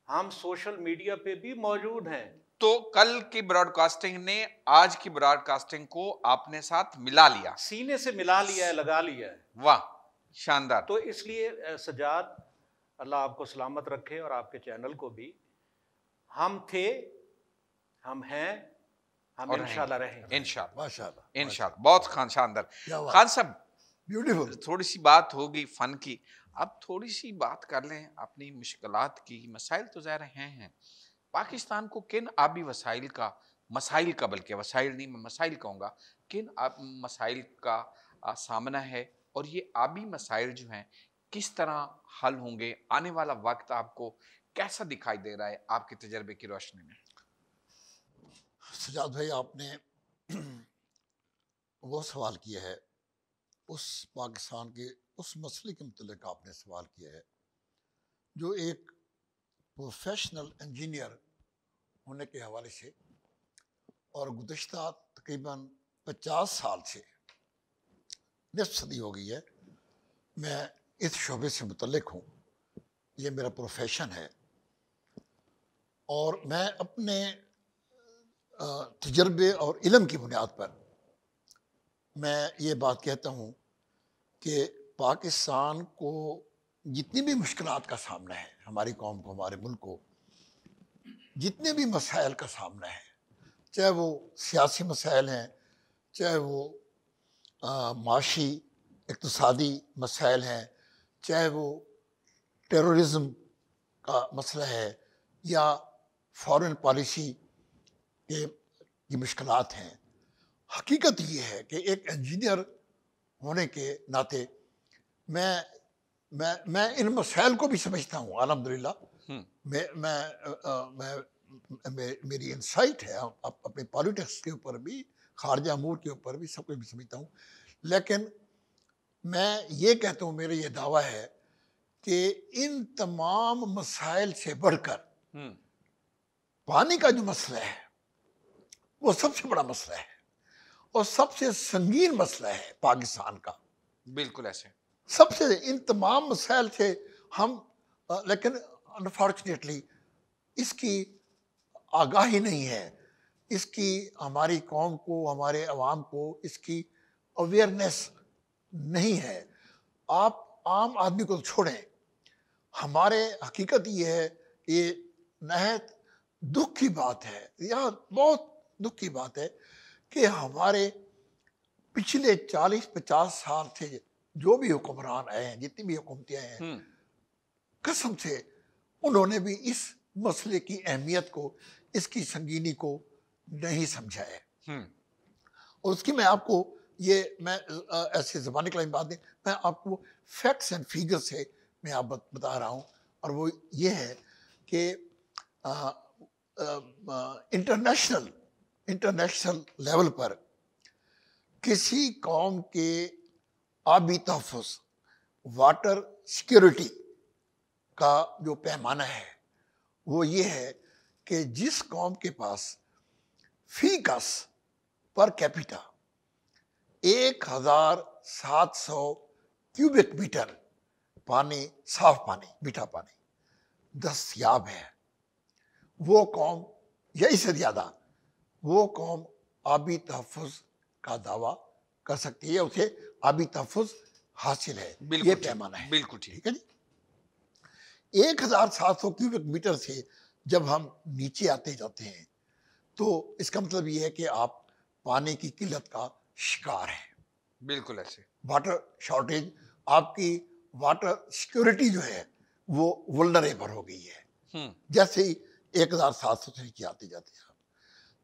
B: हम सोशल मीडिया पे भी मौजूद हैं।
A: तो कल की ब्रॉडकास्टिंग ने आज की ब्रॉडकास्टिंग को आपने साथ मिला लिया,
B: सीने से मिला लिया है, लगा लिया है।
A: वाह, शानदार।
B: तो इसलिए सजाद, अल्लाह आपको सलामत रखे और आपके चैनल को भी। हम थे, हम हैं, हम इंशाल्लाह रहेंगे।
A: इंशाल्लाह,
C: माशाल्लाह,
A: इंशाल्लाह। बहुत शानदार। खान साहब,
C: ब्यूटीफुल।
A: थोड़ी सी बात होगी फन की, अब थोड़ी सी बात कर लें अपनी मुश्किलात की। मसाइल तो ज़ाहिर हैं। पाकिस्तान को किन आबी वसाइल का, मसाइल का, बल्कि वसाइल नहीं मैं मसाइल कहूँगा, किन मसाइल का सामना है, और ये आबी मसाइल जो हैं किस तरह हल होंगे? आने वाला वक्त आपको कैसा दिखाई दे रहा है आपके तजर्बे की रोशनी में?
C: सजाद भाई, आपने वो सवाल किया है, उस पाकिस्तान के उस मसले के मुतल्लिक़ आपने सवाल किया है जो एक प्रोफेशनल इंजीनियर होने के हवाले से, और गुज़िश्ता तकरीबन 50 साल से, निस्फ सदी हो गई है, मैं इस शोबे से मुतल्लिक़ हूँ। ये मेरा प्रोफेशन है, और मैं अपने तजर्बे और इल्म की बुनियाद पर मैं ये बात कहता हूँ कि पाकिस्तान को जितनी भी मुश्किलात का सामना है, हमारी कौम को, हमारे मुल्क को जितने भी मसाइल का सामना है, चाहे वो सियासी मसाइल हैं, चाहे वो माशी इक़्तिसादी मसाइल हैं, चाहे वो टेररिज्म का मसला है, या फॉरेन पॉलिसी की मुश्किलात हैं। हकीकत ये है कि एक इंजीनियर होने के नाते मैं इन मसाइल को भी समझता हूँ, अल्हम्दुलिल्लाह। मेरी इंसाइट है अपने पॉलिटिक्स के ऊपर भी, खारजा अमूर के ऊपर भी, सब कुछ भी समझता हूँ। लेकिन मैं ये कहता हूँ, मेरा ये दावा है कि इन तमाम मसाइल से बढ़कर पानी का जो मसला है वो सबसे बड़ा मसला है और सबसे संगीन मसला है पाकिस्तान का।
A: बिल्कुल ऐसे
C: सबसे इन तमाम मसाइल से हम लेकिन अनफॉर्चुनेटली इसकी आगाही नहीं है, इसकी हमारी कौम को, हमारे अवाम को इसकी अवेयरनेस नहीं है। आप आम आदमी को छोड़ें, हमारे हकीकत ये है, ये नहायत दुख की बात है, यह बहुत दुख की बात है कि हमारे पिछले 40-50 साल से जो भी हुक्मरान आए हैं, जितनी भी हुकूमतें आए हैं, कसम से उन्होंने भी इस मसले की अहमियत को, इसकी संगीनी को नहीं समझा है। और उसकी मैं आपको ये मैं ऐसे ज़बानी कलामी बात नहीं, मैं आपको फैक्ट्स एंड फिगर से मैं आप बता रहा हूँ, और वो ये है कि इंटरनेशनल लेवल पर किसी कौम के आबी तहफ़्फ़ुज़, वाटर सिक्योरिटी का जो पैमाना है वो ये है कि जिस कौम के पास फी गज पर कैपिटा 1700 क्यूबिक मीटर पानी, साफ पानी, मीठा पानी दस्तयाब है, वो कौम, या इससे ज़्यादा, वो कौम आबी तहफ़्फ़ुज़ का दावा कर सकती है, उसे आबी तहफ़्फ़ुज़ हासिल है। ये पैमाना है।
A: बिल्कुल ठीक
C: है जी। 1700 क्यूबिक मीटर से जब हम नीचे आते जाते हैं तो इसका मतलब ये है कि आप पानी की किल्लत का शिकार हैं।
A: बिल्कुल ऐसे
C: वाटर शॉर्टेज, आपकी वाटर सिक्योरिटी जो है वो वल्नरेबल हो गई है। जैसे ही 1700 से नीचे आते जाते हैं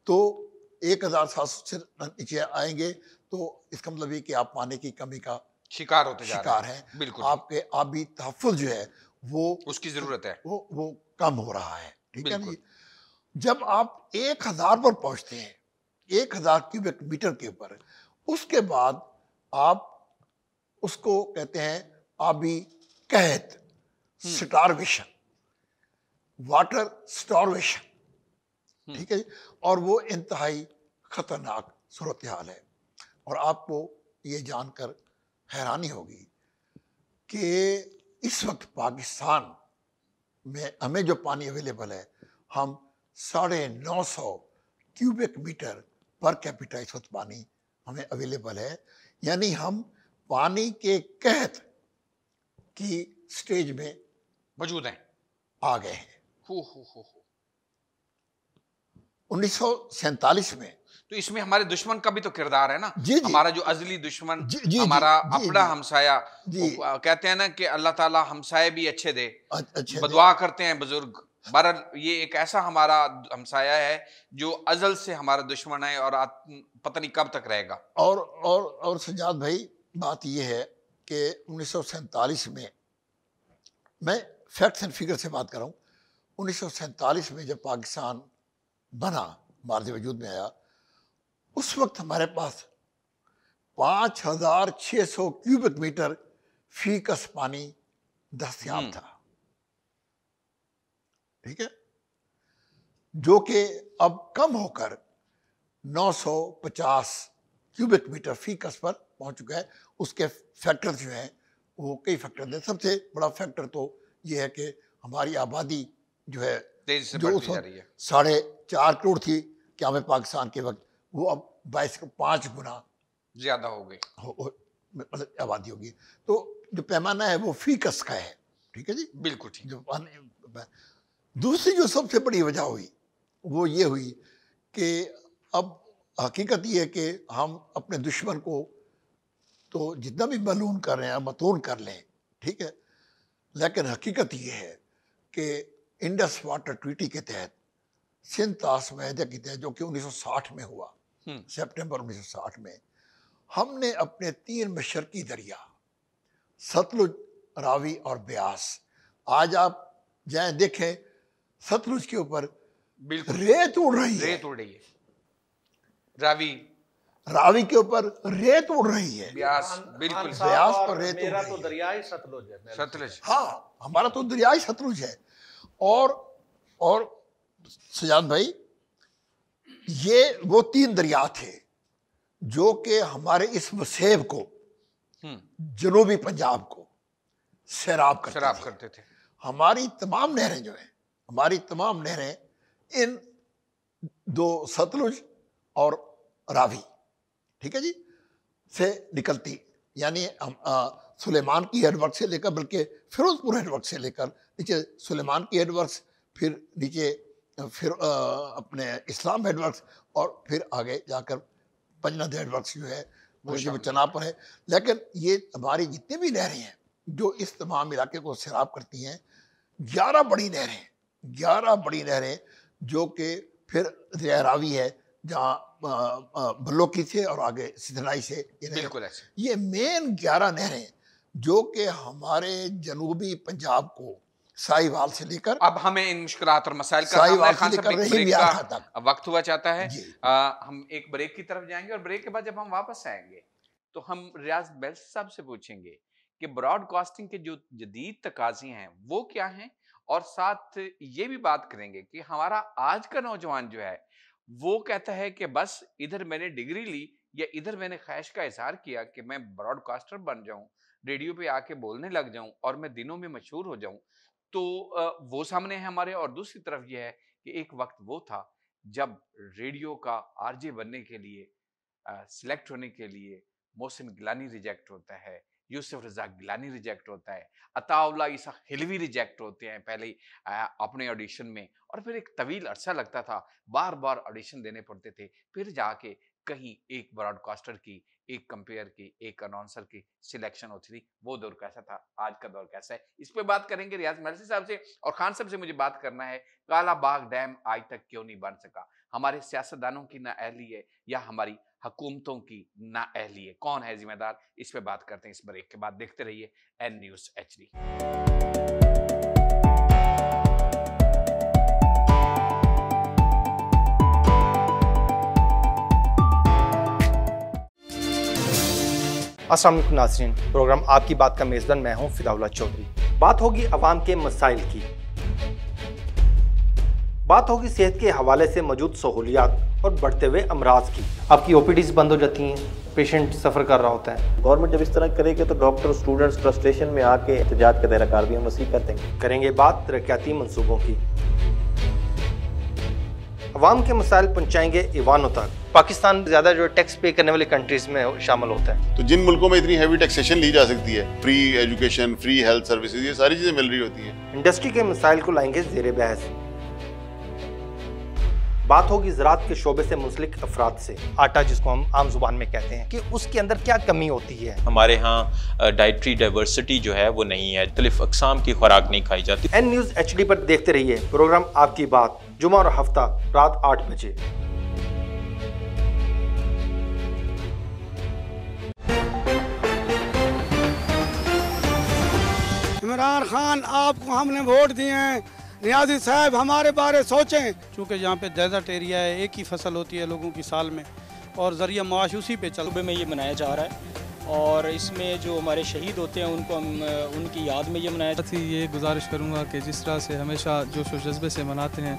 C: तो 1700 से नीचे आएंगे तो इसका मतलब ये कि आप पानी की कमी का
A: शिकार होते जा रहे
C: हैं।
A: बिल्कुल,
C: आपके आबी तहफ़्फ़ुज़ जो है वो
A: उसकी जरूरत है,
C: वो कम हो रहा है। ठीक है जी। जब आप 1000 पर पहुंचते हैं, 1000 क्यूबिक मीटर के ऊपर, उसके बाद आप उसको कहते हैं आबी कहत, स्टारवेशन, वाटर स्टारवेशन। ठीक है जी। और वो इंतहाई खतरनाक सूरत हाल है। और आपको ये जानकर हैरानी होगी कि इस वक्त पाकिस्तान में हमें जो पानी अवेलेबल है, हम 950 क्यूबिक मीटर पर कैपिटा इस वक्त पानी हमें अवेलेबल है। यानी हम पानी के कहत की स्टेज में
A: मौजूद हैं,
C: आ गए हैं। 1947 में
A: तो इसमें हमारे दुश्मन का भी तो किरदार है ना।
C: जी, जी।
A: हमारा जो अजली दुश्मन,
C: जी,
A: हमारा
C: जी,
A: अपना
C: जी,
A: हमसाया, कहते हैं ना कि अल्लाह ताला हमसाये भी अच्छे दे, बदुआ करते हैं बुजुर्ग। बहरहाल ये एक ऐसा हमारा हमसाया है जो अजल से हमारा दुश्मन है और पता नहीं कब तक रहेगा।
C: और सज्जाद भाई, बात ये है कि 1947 में, मैं फैक्ट्स एंड फिगर से बात कर रहा हूँ, 1947 में जब पाकिस्तान बना, मार्ज वजूद में आया, उस वक्त हमारे पास 5600 क्यूबिक मीटर फी कस पानी दस्तयाब था, ठीक है, जो कि अब कम होकर 950 क्यूबिक मीटर फी कस पर पहुंच चुका है। उसके फैक्टर जो हैं वो कई फैक्टर हैं। सबसे बड़ा फैक्टर तो ये है कि हमारी आबादी जो है, जो उस वक्त 4.5 करोड़ थी क़याम पाकिस्तान के वक्त, वो अब 5 गुना
A: ज्यादा हो गई,
C: मतलब आबादी होगी। तो जो पैमाना है वो फी कस का है, ठीक है जी,
A: बिल्कुल ठीक।
C: दूसरी जो सबसे बड़ी वजह हुई वो ये हुई कि अब हकीकत ये है कि हम अपने दुश्मन को तो जितना भी मलून कर रहे हैं, मतून कर लें, ठीक है, लेकिन हकीकत ये है कि इंडस वाटर ट्रीटी के तहत, सिंध ताश माहदे के तहत, जो कि 1960 में हुआ, सितंबर 1960 में, हमने अपने 3 मशरकी दरिया सतलुज, रावी और ब्यास, आज आप जाएं देखें, सतलुज के ऊपर रेत उड़ रही है, रावी के ऊपर रेत उड़ रही है,
A: ब्यास बिल्कुल,
C: ब्यास पर रेत उड़ रही
B: तो
C: है।
B: दरिया ही सतलुज है।
A: सतलुज,
C: हाँ, हमारा तो दरिया ही सतलुज है। और सजाद भाई, ये वो 3 दरिया थे जो कि हमारे इस वसेब को, जनूबी पंजाब को सैराब करते थे। हमारी तमाम नहरें जो हैं, हमारी तमाम नहरें इन 2 सतलुज और रावी, ठीक है जी, से निकलती, यानी सुलेमान की हेडवर्क से लेकर, बल्कि फिरोजपुर हेडवर्क से लेकर नीचे सुलेमान की हेडवर्क्स, फिर नीचे फिर अपने इस्लाम हेडवर्क्स, और फिर आगे जाकर पंजनद हेडवर्क्स जो है वो चनाब पर है। लेकिन ये हमारी जितनी भी नहरें हैं जो इस तमाम इलाके को सैराब करती हैं, 11 बड़ी नहरें जो कि फिर दरिया रावी है, जहाँ बलोकी से और आगे सिधनाई से,
A: बिल्कुल ऐसे,
C: ये मेन 11 नहरें जो कि हमारे जनूबी पंजाब को साहिवाल से लेकर,
A: अब हमें इन मुश्किलात और मसाइल का सामना, खान साहब एक ब्रेक का वक्त हुआ चाहता है, हम एक ब्रेक की तरफ जाएंगे, और ब्रेक के बाद जब हम वापस आएंगे तो हम रियाज बेल्स साहब से पूछेंगे कि ब्रॉडकास्टिंग के जो जदीद तकाज़े हैं वो क्या हैं, और साथ ये भी बात करेंगे कि हमारा आज का नौजवान जो है वो कहता है कि बस इधर मैंने डिग्री ली या इधर मैंने ख्वाहिश का इजहार किया कि मैं ब्रॉडकास्टर बन जाऊं, रेडियो पे आके बोलने लग जाऊं और मैं दिनों में मशहूर हो जाऊं, तो वो सामने है हमारे। और दूसरी तरफ ये है कि एक वक्त वो था जब रेडियो का आरजे बनने के लिए, सिलेक्ट होने के लिए मोहसिन गिलानी रिजेक्ट होता है, यूसुफ रजा गिलानी रिजेक्ट होता है, अताउल्ला ईसा हिलवी रिजेक्ट होते हैं पहले अपने ऑडिशन में, और फिर एक तवील अरसा लगता था, बार बार ऑडिशन देने पड़ते थे, फिर जाके कहीं एक ब्रॉडकास्टर की, एक कंपेयर की, एक अनाउंसर की सिलेक्शन होती थी। वो दौर कैसा था, आज का दौर कैसा है, इस पे बात करेंगे रियाज मेल्सी साहब से। और खान साहब से मुझे बात करना है, काला बाग डैम आज तक क्यों नहीं बन सका, हमारे सियासतदानों की नाअहली है या हमारी हुकूमतों की नाअहली है, कौन है जिम्मेदार, इस पे बात करते हैं इस ब्रेक के बाद। देखते रहिए एन न्यूज़ HD।
D: अस्सलाम वालेकुम नाज़रीन, प्रोग्राम आपकी बात का मेज़बान मैं हूं फिदाउल्लाह चौधरी। बात होगी अवाम के मसाइल की, बात होगी सेहत के हवाले से मौजूद सहूलियात और बढ़ते हुए अमराज की। आपकी OPDs बंद हो जाती हैं, पेशेंट सफ़र कर रहा होता है।
E: गवर्नमेंट जब इस तरह करेगी तो डॉक्टर स्टूडेंट्स फ्रस्ट्रेशन में आके एहतजाज का दायरा कार भी हम वसी कर देंगे।
D: करेंगे बात तरक्याती मंसूबों की, अवाम के मसाइल पहुँचाएंगे ईवानों तक। पाकिस्तान ज़्यादा जो टैक्स पे करने वाली कंट्रीज़ में शामिल होता है।
F: तो जिन मुल्कों में इतनी हैवी टैक्सेशन ली जा सकती है, free education, free health services, ये सारी चीज़ें मिल रही होती हैं।
D: इंडस्ट्री के मसाइल को लाएंगे ज़ेरे बहस। बात होगी ज़राअत के शोबे से मुंसलिक अफराद से। आटा जिसको हम आम जुबान में कहते हैं कि उसके अंदर क्या कमी होती है।
G: हमारे यहाँ डाइट्री डाइवर्सिटी जो है वो नहीं है, मुख्तलिफ अक़साम की खुराक नहीं खाई जाती।
D: एन न्यूज़ HD पर देखते रहिए प्रोग्राम आपकी बात, जुमा और हफ्ता रात 8 बजे।
H: इमरान खान आपको हमने वोट दिए हैं, नियाज़ी साहब हमारे बारे सोचें।
I: चूँकि यहाँ पे डेजर्ट एरिया है, एक ही फसल होती है लोगों की साल में और ज़रिया माश उसी पे चल
J: सूबे में ये मनाया जा रहा है और इसमें जो हमारे शहीद होते हैं उनको हम उनकी याद में ये मनाया
I: जाता है। ये गुजारिश करूँगा कि जिस तरह से हमेशा जोश व जज्बे से मनाते हैं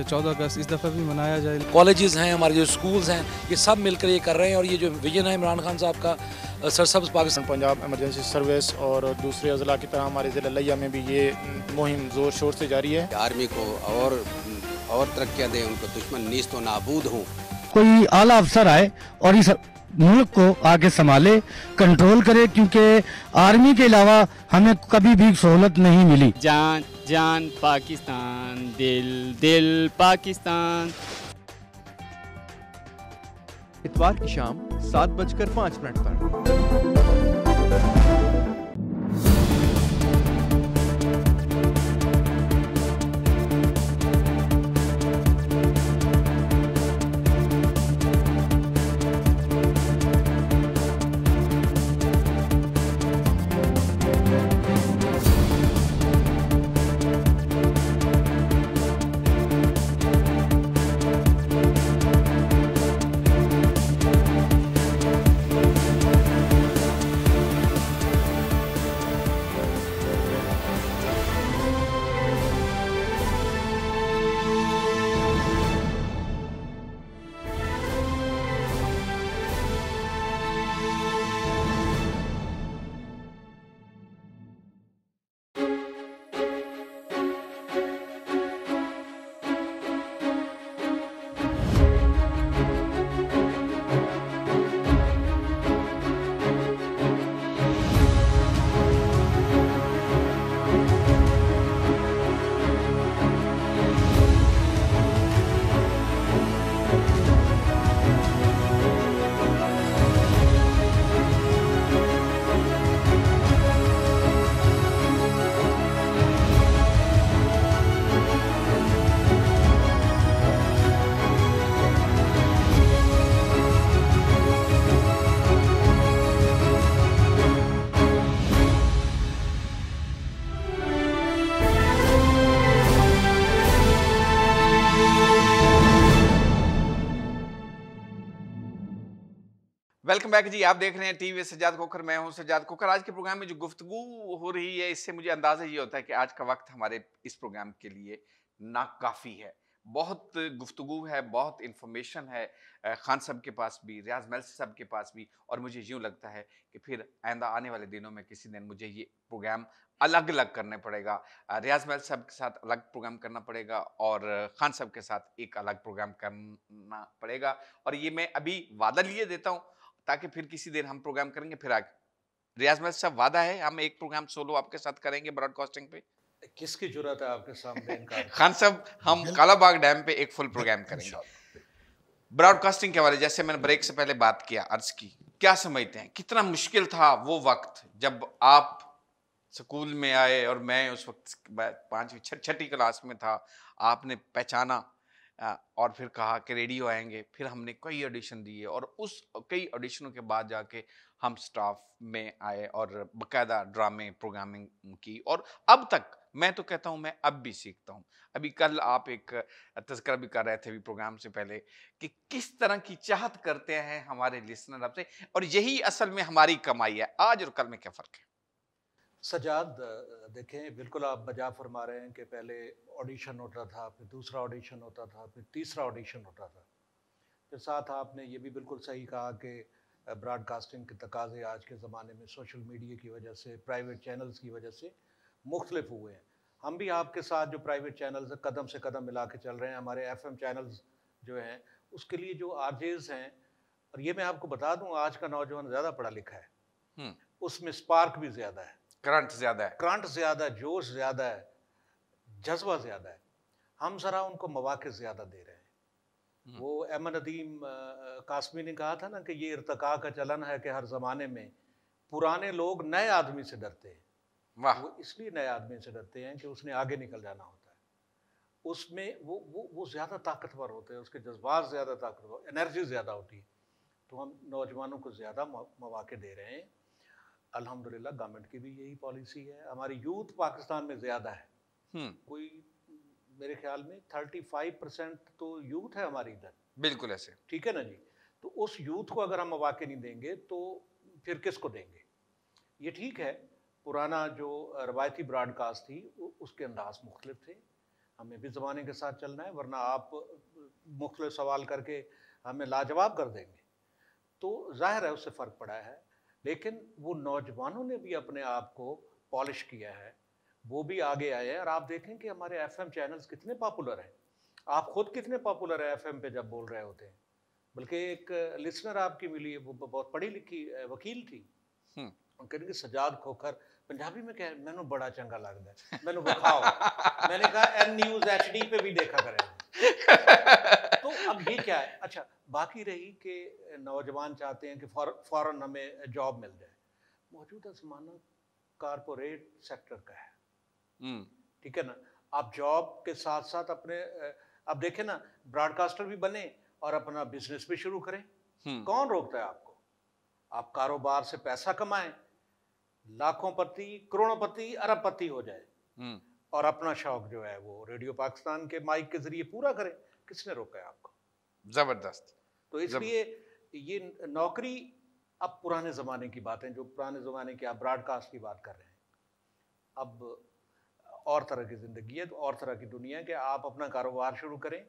I: 14 अगस्त इस दफ़ा भी मनाया जाए।
K: कॉलेजेस हैं, हमारे जो स्कूल्स हैं, ये सब मिलकर ये कर रहे हैं और ये जो विजन है इमरान खान साहब का सरसब्ज़ पाकिस्तान
L: पंजाब इमरजेंसी सर्विस और दूसरे अज़ला की तरह हमारे ज़िला लिया में भी ये मुहिम ज़ोर शोर से जारी है।
M: आर्मी को और तरक्कियाँ दें, उनको दुश्मन नीस्त व नाबूद हों।
N: कोई आला अफसर आए और इस मुल्क को आगे संभाले, कंट्रोल करे, क्योंकि आर्मी के अलावा हमें कभी भी सहूलत नहीं मिली।
O: जान जान पाकिस्तान, दिल दिल पाकिस्तान।
P: इतवार की शाम 7:05 पर।
A: वेलकम बैक जी, आप देख रहे हैं टीवी सज्जाद खोखर। मैं हूं सज्जाद खोखर। आज के प्रोग्राम में जो गुफ्तगू हो रही है, इससे मुझे अंदाजा ये होता है कि आज का वक्त हमारे इस प्रोग्राम के लिए नाकाफी है। बहुत गुफ्तगू है, बहुत इंफॉर्मेशन है खान साहब के पास भी, रियाज मेल्सी साहब के पास भी, और मुझे यूँ लगता है कि फिर आइंदा आने वाले दिनों में किसी दिन मुझे ये प्रोग्राम अलग अलग करना पड़ेगा। रियाज मेल्सी साहब के साथ अलग प्रोग्राम करना पड़ेगा और खान साहब के साथ एक अलग प्रोग्राम करना पड़ेगा। और ये मैं अभी वादा लिए देता हूँ ताकि फिर किसी दिन हम प्रोग्राम करेंगे। फिर आगे रियाज मेल्सी साहब, वादा है हम एक प्रोग्राम सोलो आपके साथ करेंगे ब्रॉडकास्टिंग पे।
B: किसकी जरूरत है आपके सामने इनकार?
A: खान साहब, हम कालाबाग डैम पे एक फुल प्रोग्राम करेंगे ब्रॉडकास्टिंग के वाले। जैसे मैंने ब्रेक से पहले बात किया, अर्ज की, क्या समझते हैं कितना मुश्किल था वो वक्त जब आप स्कूल में आए और मैं उस वक्त 5वीं 6ठी क्लास में था। आपने पहचाना और फिर कहा कि रेडियो आएंगे। फिर हमने कई ऑडिशन दिए और उस कई ऑडिशनों के बाद जाके हम स्टाफ में आए और बाकायदा ड्रामे प्रोग्रामिंग की। और अब तक मैं तो कहता हूँ मैं अब भी सीखता हूँ। अभी कल आप एक तज़किरा भी कर रहे थे भी प्रोग्राम से पहले कि किस तरह की चाहत करते हैं हमारे लिसनर आपसे, और यही असल में हमारी कमाई है। आज और कल में क्या फ़र्क है?
B: सजाद, देखें, बिल्कुल आप बजा फरमा रहे हैं कि पहले ऑडिशन होता था, फिर दूसरा ऑडिशन होता था, फिर तीसरा ऑडिशन होता था। फिर साथ आपने ये भी बिल्कुल सही कहा कि ब्रॉडकास्टिंग के तकाज़े आज के ज़माने में सोशल मीडिया की वजह से, प्राइवेट चैनल्स की वजह से मुख्तलिफ हुए हैं। हम भी आपके साथ जो प्राइवेट चैनल्स हैं कदम से कदम मिला के चल रहे हैं। हमारे FM चैनल्स जो हैं उसके लिए जो RJs हैं, और ये मैं आपको बता दूं, आज का नौजवान ज़्यादा पढ़ा लिखा है, उसमें स्पार्क भी ज़्यादा है, करंट ज़्यादा है, जोश ज़्यादा है, जज्बा ज़्यादा है। हम ज़रा उनको मौक़े ज़्यादा दे रहे हैं। वो अहमद नदीम कासमी ने कहा था ना कि ये इर्तिका का चलन है कि हर ज़माने में पुराने लोग नए आदमी से डरते हैं।
A: वाह।
B: वो इसलिए नए आदमी से डरते हैं कि उसने आगे निकल जाना होता है, उसमें वो ज़्यादा ताकतवर होते हैं, उसके जज्बात ज़्यादा ताकतवर, एनर्जी ज़्यादा होती है। तो हम नौजवानों को ज़्यादा मौके दे रहे हैं। अल्हम्दुलिल्लाह गवर्नमेंट की भी यही पॉलिसी है। हमारी यूथ पाकिस्तान में ज़्यादा है, कोई मेरे ख्याल में 35% तो यूथ है हमारी इधर।
A: बिल्कुल ऐसे,
B: ठीक है ना जी। तो उस यूथ को अगर हम मौके नहीं देंगे तो फिर किसको देंगे? ये ठीक है, पुराना जो रवायती ब्रॉडकास्ट थी उसके अंदाज मुख्तलिफ थे, हमें भी ज़माने के साथ चलना है, वरना आप मुख्तलिफ सवाल करके हमें लाजवाब कर देंगे। तो जाहिर है उससे फ़र्क पड़ा है, लेकिन वो नौजवानों ने भी अपने आप को पॉलिश किया है, वो भी आगे आए हैं। और आप देखें कि हमारे FM चैनल्स कितने पॉपुलर हैं, आप खुद कितने पॉपुलर है FM पे जब बोल रहे होते हैं। बल्कि एक लिसनर आपकी मिली, वो बहुत पढ़ी लिखी वकील थी, कहने सजाद खोखर पंजाबी में कह मैंने बड़ा चंगा लगता है, मैंने दिखाओ। मैंने कहा N News HD पे भी देखा करें। तो अब ये क्या है? अच्छा, बाकी रही कि नौजवान चाहते हैं कि फौरन हमें जॉब मिल जाए। मौजूदा ज़माना कारपोरेट सेक्टर का है, ठीक है ना। आप जॉब के साथ साथ अपने अब देखें ना, ब्रॉडकास्टर भी बने और अपना बिजनेस भी शुरू करें। कौन रोकता है आपको? आप कारोबार से पैसा कमाएं, लाखोंपति, करोड़ोंपति, अरबपति हो जाए और अपना शौक जो है वो रेडियो पाकिस्तान के माइक के जरिए पूरा करें। किसने रोका है आपको?
A: जबरदस्त।
B: तो इसलिए ये नौकरी अब पुराने ज़माने की बात है, जो पुराने ज़माने की आप ब्रॉडकास्ट की बात कर रहे हैं। अब और तरह की ज़िंदगी है, तो और तरह की दुनिया है कि आप अपना कारोबार शुरू करें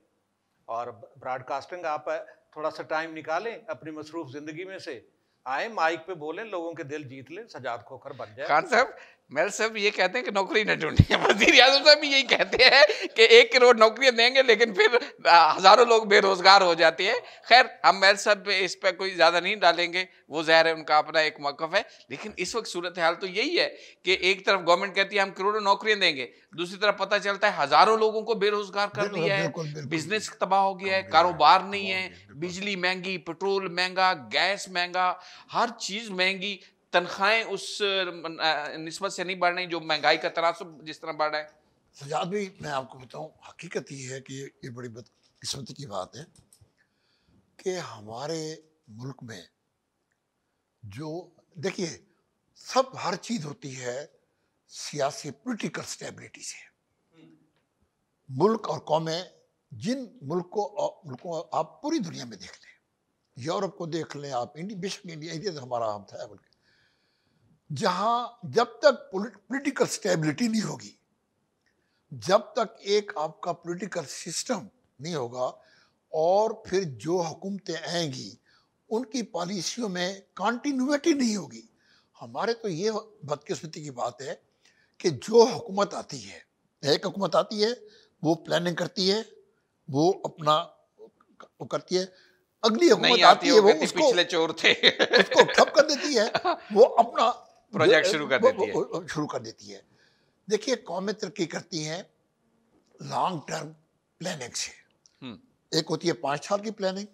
B: और ब्रॉडकास्टिंग आप थोड़ा सा टाइम निकालें अपनी मसरूफ़ ज़िंदगी में से, आए माइक पे बोलें, लोगों के दिल जीत लें, सजाद खोखर बन जाए।
A: खान साहब, मेल साहब ये कहते हैं कि नौकरी न ढूंढें, वज़ीर आज़म साहब भी यही कहते हैं कि 1 करोड़ नौकरियां देंगे लेकिन फिर हज़ारों लोग बेरोजगार हो जाते हैं। खैर, हम मेल साहब पे इस पर कोई ज़्यादा नहीं डालेंगे, वो ज़ाहिर है उनका अपना एक मौक़िफ़ है। लेकिन इस वक्त सूरत हाल तो यही है कि एक तरफ गवर्नमेंट कहती है हम करोड़ों नौकरियां देंगे, दूसरी तरफ पता चलता है हज़ारों लोगों को बेरोजगार कर दिया है, बिजनेस तबाह हो गया है, कारोबार नहीं है, बिजली महंगी, पेट्रोल महंगा, गैस महंगा, हर चीज़ महंगी, तनख्वाहें उस निस्बत से नहीं बढ़ रही जो महंगाई का तनासुब जिस तरह बढ़ रहा है।
C: सजाद भाई, मैं आपको बताऊं, हकीकत ये है कि ये बड़ी बदकिस्मती की बात है कि हमारे मुल्क में जो देखिए सब हर चीज़ होती है सियासी पॉलिटिकल स्टेबिलिटी से। मुल्क और कौमें, जिन मुल्कों आप पूरी दुनिया में देख लें, यूरोप को देख लें आप, बेशक इंडिया तो हमारा हम था, बल्कि जहाँ जब तक पॉलिटिकल स्टेबिलिटी नहीं होगी, जब तक एक आपका पॉलिटिकल सिस्टम नहीं होगा और फिर जो हुकूमतें आएंगी उनकी पॉलिसियों में कंटिन्यूटी नहीं होगी। हमारे तो ये बदकिस्मती की बात है कि जो हुकूमत आती है, एक हुकूमत आती है, वो प्लानिंग करती है, वो अपना वो करती है, अगली हुकूमत आती है, वो उसको
A: पिछले चोर थे
C: उसको ठप कर देती है, वो अपना
A: प्रोजेक्ट शुरू कर देती है।
C: देखिए, कौमें तरक्की करती हैं लॉन्ग टर्म प्लानिंग से। एक होती है 5 साल की प्लानिंग,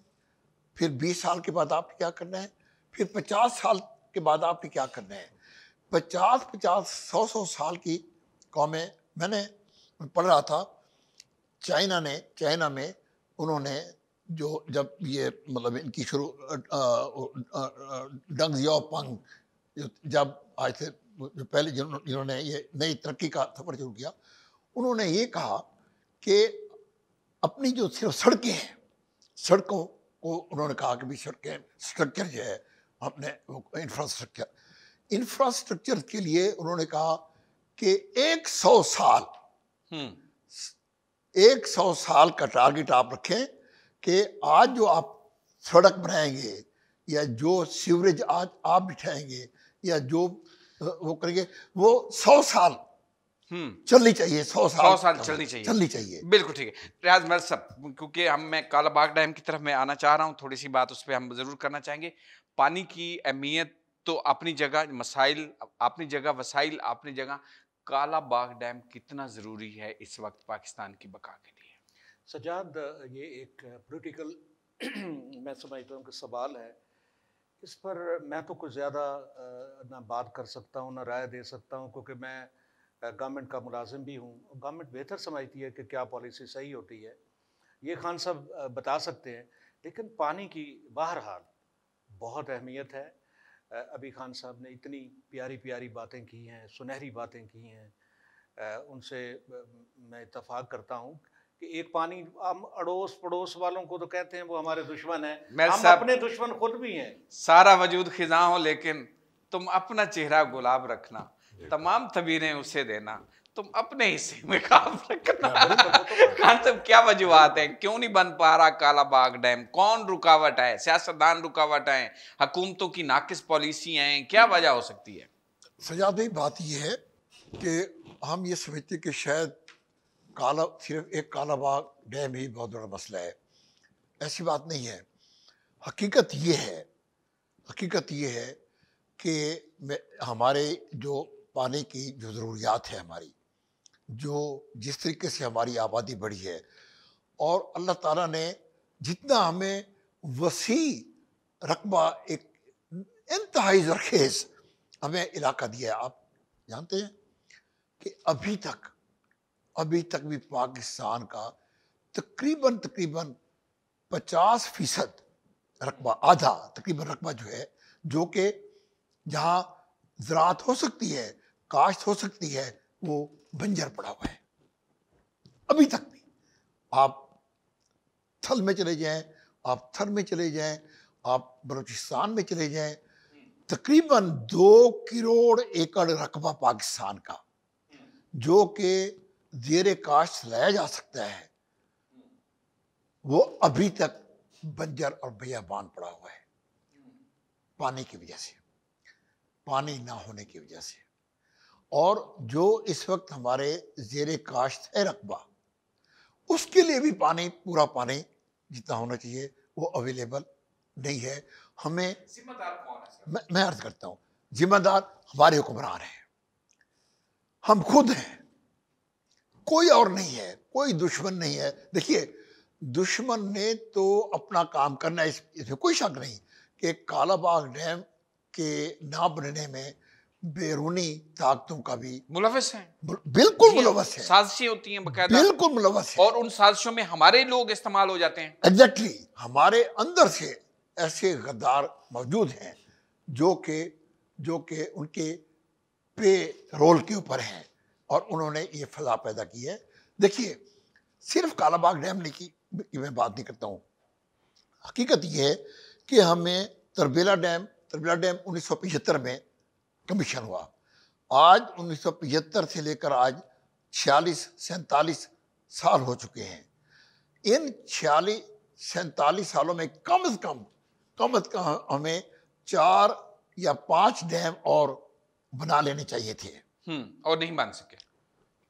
C: फिर 20 साल के बाद आपने क्या करना है, फिर 50 साल के बाद आपने क्या करना है। 50-50, 100-100 साल की कौमें, मैंने पढ़ रहा था चाइना में उन्होंने जो जब ये मतलब इनकी शुरू डंग जियाओपिंग जब आए थे, जो पहले जिन्होंने ये नई तरक्की का सफर शुरू किया, उन्होंने ये कहा कि अपनी जो सिर्फ सड़कें हैं, सड़कों को उन्होंने कहा कि भी सड़कें स्ट्रक्चर जो है अपने इंफ्रास्ट्रक्चर के लिए उन्होंने कहा कि 100 साल का टारगेट आप रखें कि आज जो आप सड़क बनाएंगे या जो सीवरेज आज आप बिठाएंगे या जो वो करेंगे, वो 100 साल चलनी चाहिए, 100 साल चलनी चाहिए।
A: बिल्कुल ठीक है रियाज मल साहब, क्योंकि मैं कालाबाग डैम की तरफ मैं आना चाह रहा हूँ, थोड़ी सी बात उस पर हम जरूर करना चाहेंगे। पानी की अहमियत तो अपनी जगह, मसाइल अपनी जगह, वसाइल अपनी जगह, कालाबाग डैम कितना ज़रूरी है इस वक्त पाकिस्तान की बका के लिए?
B: सजाद, ये एक पॉलिटिकल मैं समझता हूँ कि सवाल है। इस पर मैं तो कुछ ज़्यादा ना बात कर सकता हूँ ना राय दे सकता हूँ, क्योंकि मैं गवर्नमेंट का मुलाजिम भी हूँ। गवर्नमेंट बेहतर समझती है कि क्या पॉलिसी सही होती है, ये खान साहब बता सकते हैं। लेकिन पानी की बहरहाल बहुत अहमियत है। अभी खान साहब ने इतनी प्यारी प्यारी बातें की हैं, सुनहरी बातें की हैं, उनसे मैं इत्तफाक करता हूँ कि एक पानी, हम अड़ोस पड़ोस वालों को तो कहते हैं वो हमारे दुश्मन हैं, हम अपने दुश्मन खुद भी हैं।
A: सारा वजूद खिजा हो लेकिन तुम अपना चेहरा गुलाब रखना, तमाम तबीरें उसे देना, तुम अपने हिस्से में काम रखना। खान साहब, क्या वजूहात है, क्यों नहीं बन पा रहा कालाबाग डैम? कौन रुकावट है? सियासतदान रुकावट है, हुकूमतों की नाकिस पॉलिसी हैं, क्या वजह हो सकती है?
C: सजाद भाई, बात यह है कि हम ये समझते कि शायद सिर्फ एक कालाबाग डैम ही बहुत बड़ा मसला है। ऐसी बात नहीं है। हकीकत ये है कि हमारे जो पानी की जो ज़रूरियात है, हमारी जो जिस तरीके से हमारी आबादी बढ़ी है, और अल्लाह ताला ने जितना हमें वसी रकबा, एक इंतहाई ज़रखेज़ हमें इलाका दिया है। आप जानते हैं कि अभी तक भी पाकिस्तान का तकरीबन 50% रकबा, आधा तकरीबन रकबा जो है, जो कि जहाँ ज़राअत हो सकती है, काश्त हो सकती है, वो बंजर पड़ा हुआ है। अभी तक भी आप थल में चले जाएं, आप थर में चले जाएं, आप बलूचिस्तान में चले जाएं, तकरीबन 2 करोड़ एकड़ रकबा पाकिस्तान का जो कि ज़ेरे काश्त लाया जा सकता है, वो अभी तक बंजर और बेयाबान पड़ा हुआ है, पानी की वजह से, पानी ना होने की वजह से। और जो इस वक्त हमारे ज़ेरे काश्त है रकबा, उसके लिए भी पानी, पूरा पानी जितना होना चाहिए वो अवेलेबल नहीं है। हमें
A: जिम्मेदार कौन है?
C: मैं अर्ज करता हूँ, जिम्मेदार हमारे हुक्मरान हैं, हम खुद हैं, कोई और नहीं है, कोई दुश्मन नहीं है। देखिए, दुश्मन ने तो अपना काम करना है, इसमें कोई शक नहीं कि कालाबाग डैम के ना बनने में बैरूनी ताकतों का भी
A: मुलव्वस है,
C: बिल्कुल मुलव्वस है,
A: साजिशें होती हैं बकायदा,
C: बिल्कुल मुलव्वस है,
A: और उन साजिशों में हमारे लोग इस्तेमाल हो जाते हैं।
C: एग्जैक्टली, हमारे अंदर से ऐसे गद्दार मौजूद हैं जो कि उनके पे रोल के ऊपर हैं, और उन्होंने ये फजा पैदा की है। देखिए, सिर्फ कालाबाग डैम की मैं बात नहीं करता हूँ। हकीकत ये है कि हमें तरबेला डैम 1975 में कमीशन हुआ। आज 1975 से लेकर आज 46-47 साल हो चुके हैं। इन 46-47 सालों में कम से कम हमें 4 या 5 डैम और बना लेने चाहिए थे,
A: और नहीं बन सके।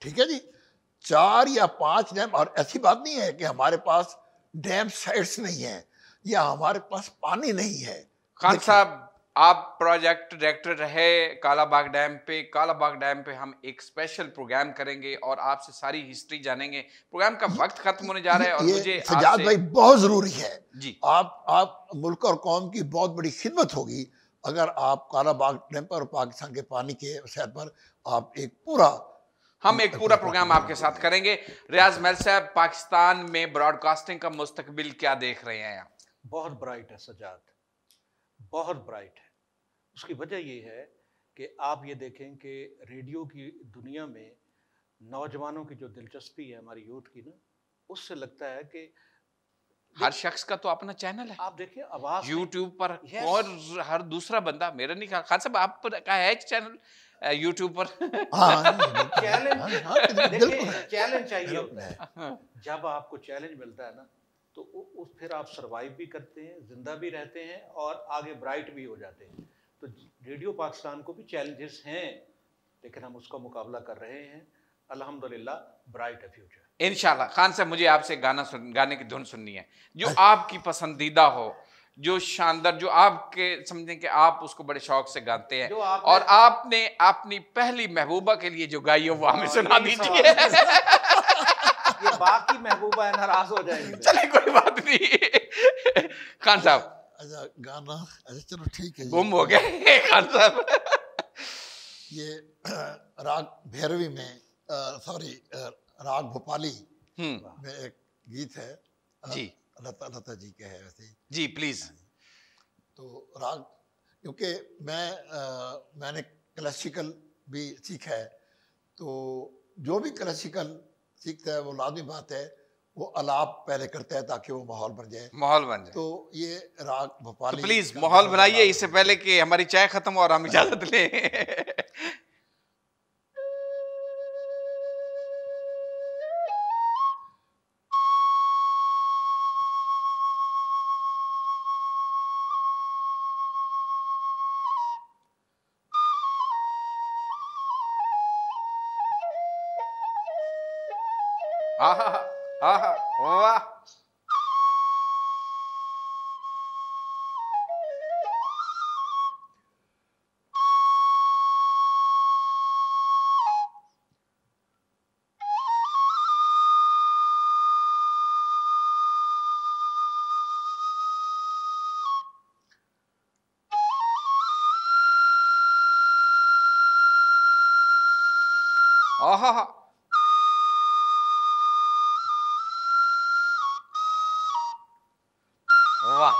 C: ठीक है जी, 4 या 5 डैम। और ऐसी बात नहीं है कि हमारे पास डैम साइट्स नहीं है या हमारे पास पानी नहीं है।
A: खान साहब, आप प्रोजेक्ट डायरेक्टर रहे कालाबाग डैम पे। कालाबाग डैम पे हम एक स्पेशल प्रोग्राम करेंगे और आपसे सारी हिस्ट्री जानेंगे। प्रोग्राम का वक्त खत्म होने जा रहा है और मुझे
C: सजाद भाई बहुत जरूरी है
A: जी,
C: आप मुल्क और कौम की बहुत बड़ी खिदमत होगी अगर आप कालाबाग डैम पर और पाकिस्तान के पानी के वसाइल पर आप एक पूरा
A: प्रोग्राम आपके साथ करेंगे। रियाज महल साहब, पाकिस्तान में ब्रॉडकास्टिंग का मुस्तकबिल क्या देख रहे हैं आप?
B: बहुत ब्राइट है सजाद, बहुत ब्राइट है। उसकी वजह ये है कि आप ये देखें कि रेडियो की दुनिया में नौजवानों की जो दिलचस्पी है हमारी यूथ की ना, उससे लगता है कि
A: हर शख्स का तो अपना चैनल है।
B: आप देखिए आवाज
A: यूट्यूब पर और हर दूसरा बंदा, मेरा नहीं कहा खान साहब, आप का है चैनल यूट्यूब पर।
B: चैलेंज चाहिए होता है। जब आपको चैलेंज मिलता है ना, तो फिर आप सरवाइव भी करते हैं, जिंदा भी रहते हैं और आगे ब्राइट भी हो जाते हैं। तो रेडियो पाकिस्तान को भी चैलेंजेस हैं, लेकिन हम उसका मुकाबला कर रहे हैं। अल्हम्दुलिल्लाह, ब्राइट है फ्यूचर
A: इंशाल्लाह। खान साहब, मुझे आपसे गाने की धुन सुननी है जो आपकी पसंदीदा हो, जो शानदार, जो आपके समझें कि आप उसको बड़े शौक से गाते हैं, और आपने अपनी पहली महबूबा के लिए जो गाई हो वो हमें सुना दीजिए।
B: ये बाकी महबूबा है, नाराज हो जाएगी।
A: चले कोई बात नहीं खान साहब।
C: अच्छा गाना, अच्छा चलो ठीक है,
A: गुम हो गए खान साहब।
C: ये राग भैरवी में सॉरी राग भोपाली में एक गीत है
A: जी,
C: लता जी के है वैसे
A: जी प्लीज।
C: तो राग, क्योंकि मैंने क्लासिकल भी सीखा है, तो जो भी क्लासिकल सीखता है वो लाजमी बात है वो अलाप पहले करता है ताकि वो माहौल बन जाए,
A: माहौल बन जाए।
C: तो ये राग भोपाली,
A: तो प्लीज माहौल बनाइए इससे पहले कि हमारी चाय खत्म और हम इजाजत लें। आहा आहा वाह, आहा वाह,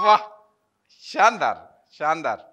A: वाह, शानदार शानदार।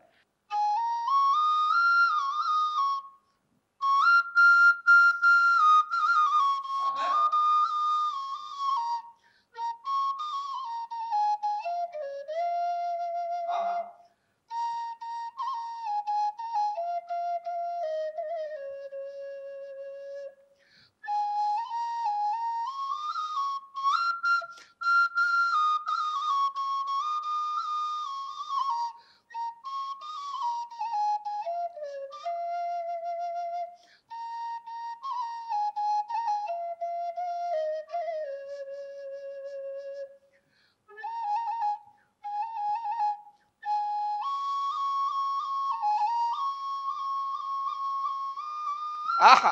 A: आहा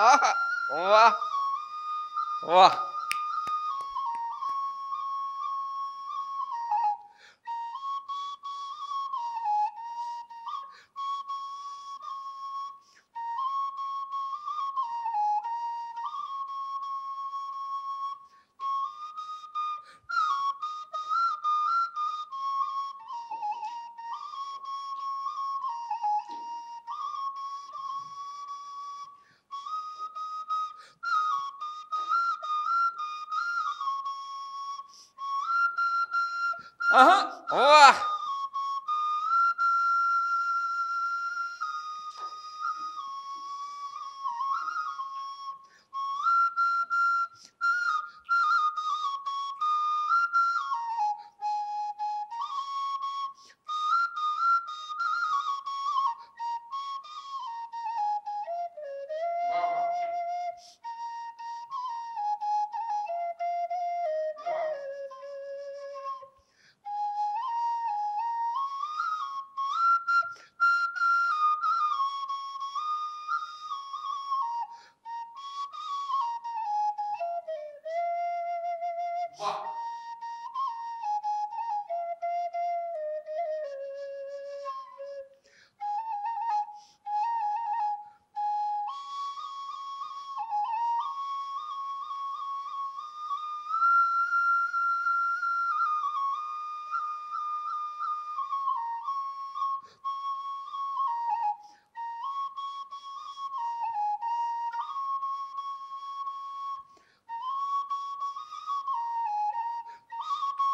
A: आहा वाह वाह, आहा वाह,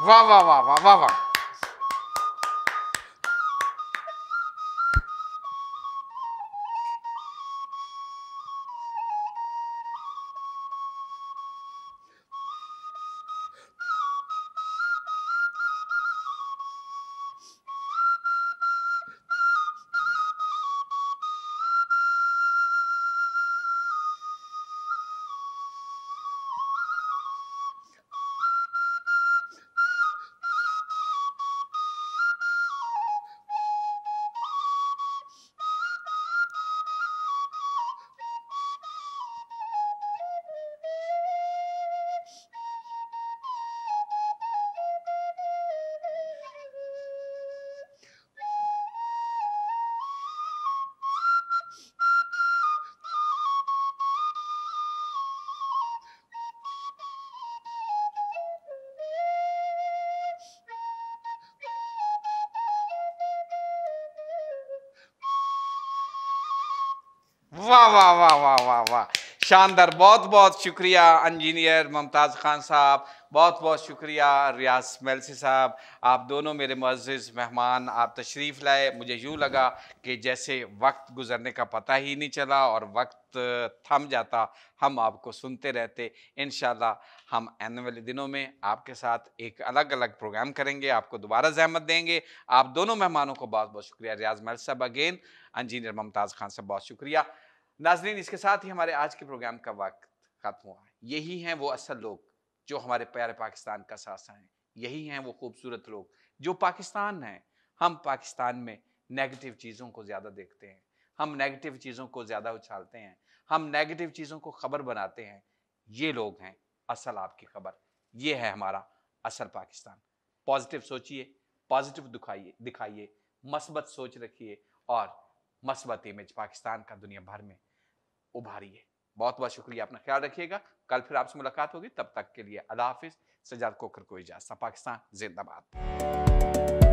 A: वाह वाह वाह वाह वाह वाह। वाह वाह वाह वाह वाह वाह, शानदार। बहुत बहुत शुक्रिया इंजीनियर मुमताज़ खान साहब, बहुत बहुत शुक्रिया रियाज मेलसी साहब। आप दोनों मेरे मुअज़्ज़िज़ मेहमान, आप तशरीफ़ लाए। मुझे यूँ लगा कि जैसे वक्त गुजरने का पता ही नहीं चला और वक्त थम जाता, हम आपको सुनते रहते। इंशाल्लाह हम आने वाले दिनों में आपके साथ एक अलग अलग प्रोग्राम करेंगे, आपको दोबारा ज़हमत देंगे। आप दोनों मेहमानों को बहुत बहुत शुक्रिया, रियाज मेलसी साहब अगेन, इंजीनियर मुमताज़ खान साहब बहुत शुक्रिया। नाज़रीन, इसके साथ ही हमारे आज के प्रोग्राम का वक्त खत्म हुआ। यही हैं वो असल लोग जो हमारे प्यारे पाकिस्तान का सासा हैं। यही हैं वो खूबसूरत लोग जो पाकिस्तान हैं। हम पाकिस्तान में नेगेटिव चीज़ों को ज़्यादा देखते हैं, हम नेगेटिव चीज़ों को ज़्यादा उछालते हैं, हम नेगेटिव चीज़ों को खबर बनाते हैं। ये लोग हैं असल आपकी खबर। ये है हमारा असल पाकिस्तान। पॉजिटिव सोचिए, पॉजिटिव दिखाइए, मस्बत सोच रखिए और मस्बत इमेज पाकिस्तान का दुनिया भर में उभारिए। बहुत बहुत शुक्रिया, अपना ख्याल रखिएगा। कल फिर आपसे मुलाकात होगी, तब तक के लिए अल्लाह हाफिज। सज्जाद कोकर को इजाज़त। पाकिस्तान जिंदाबाद।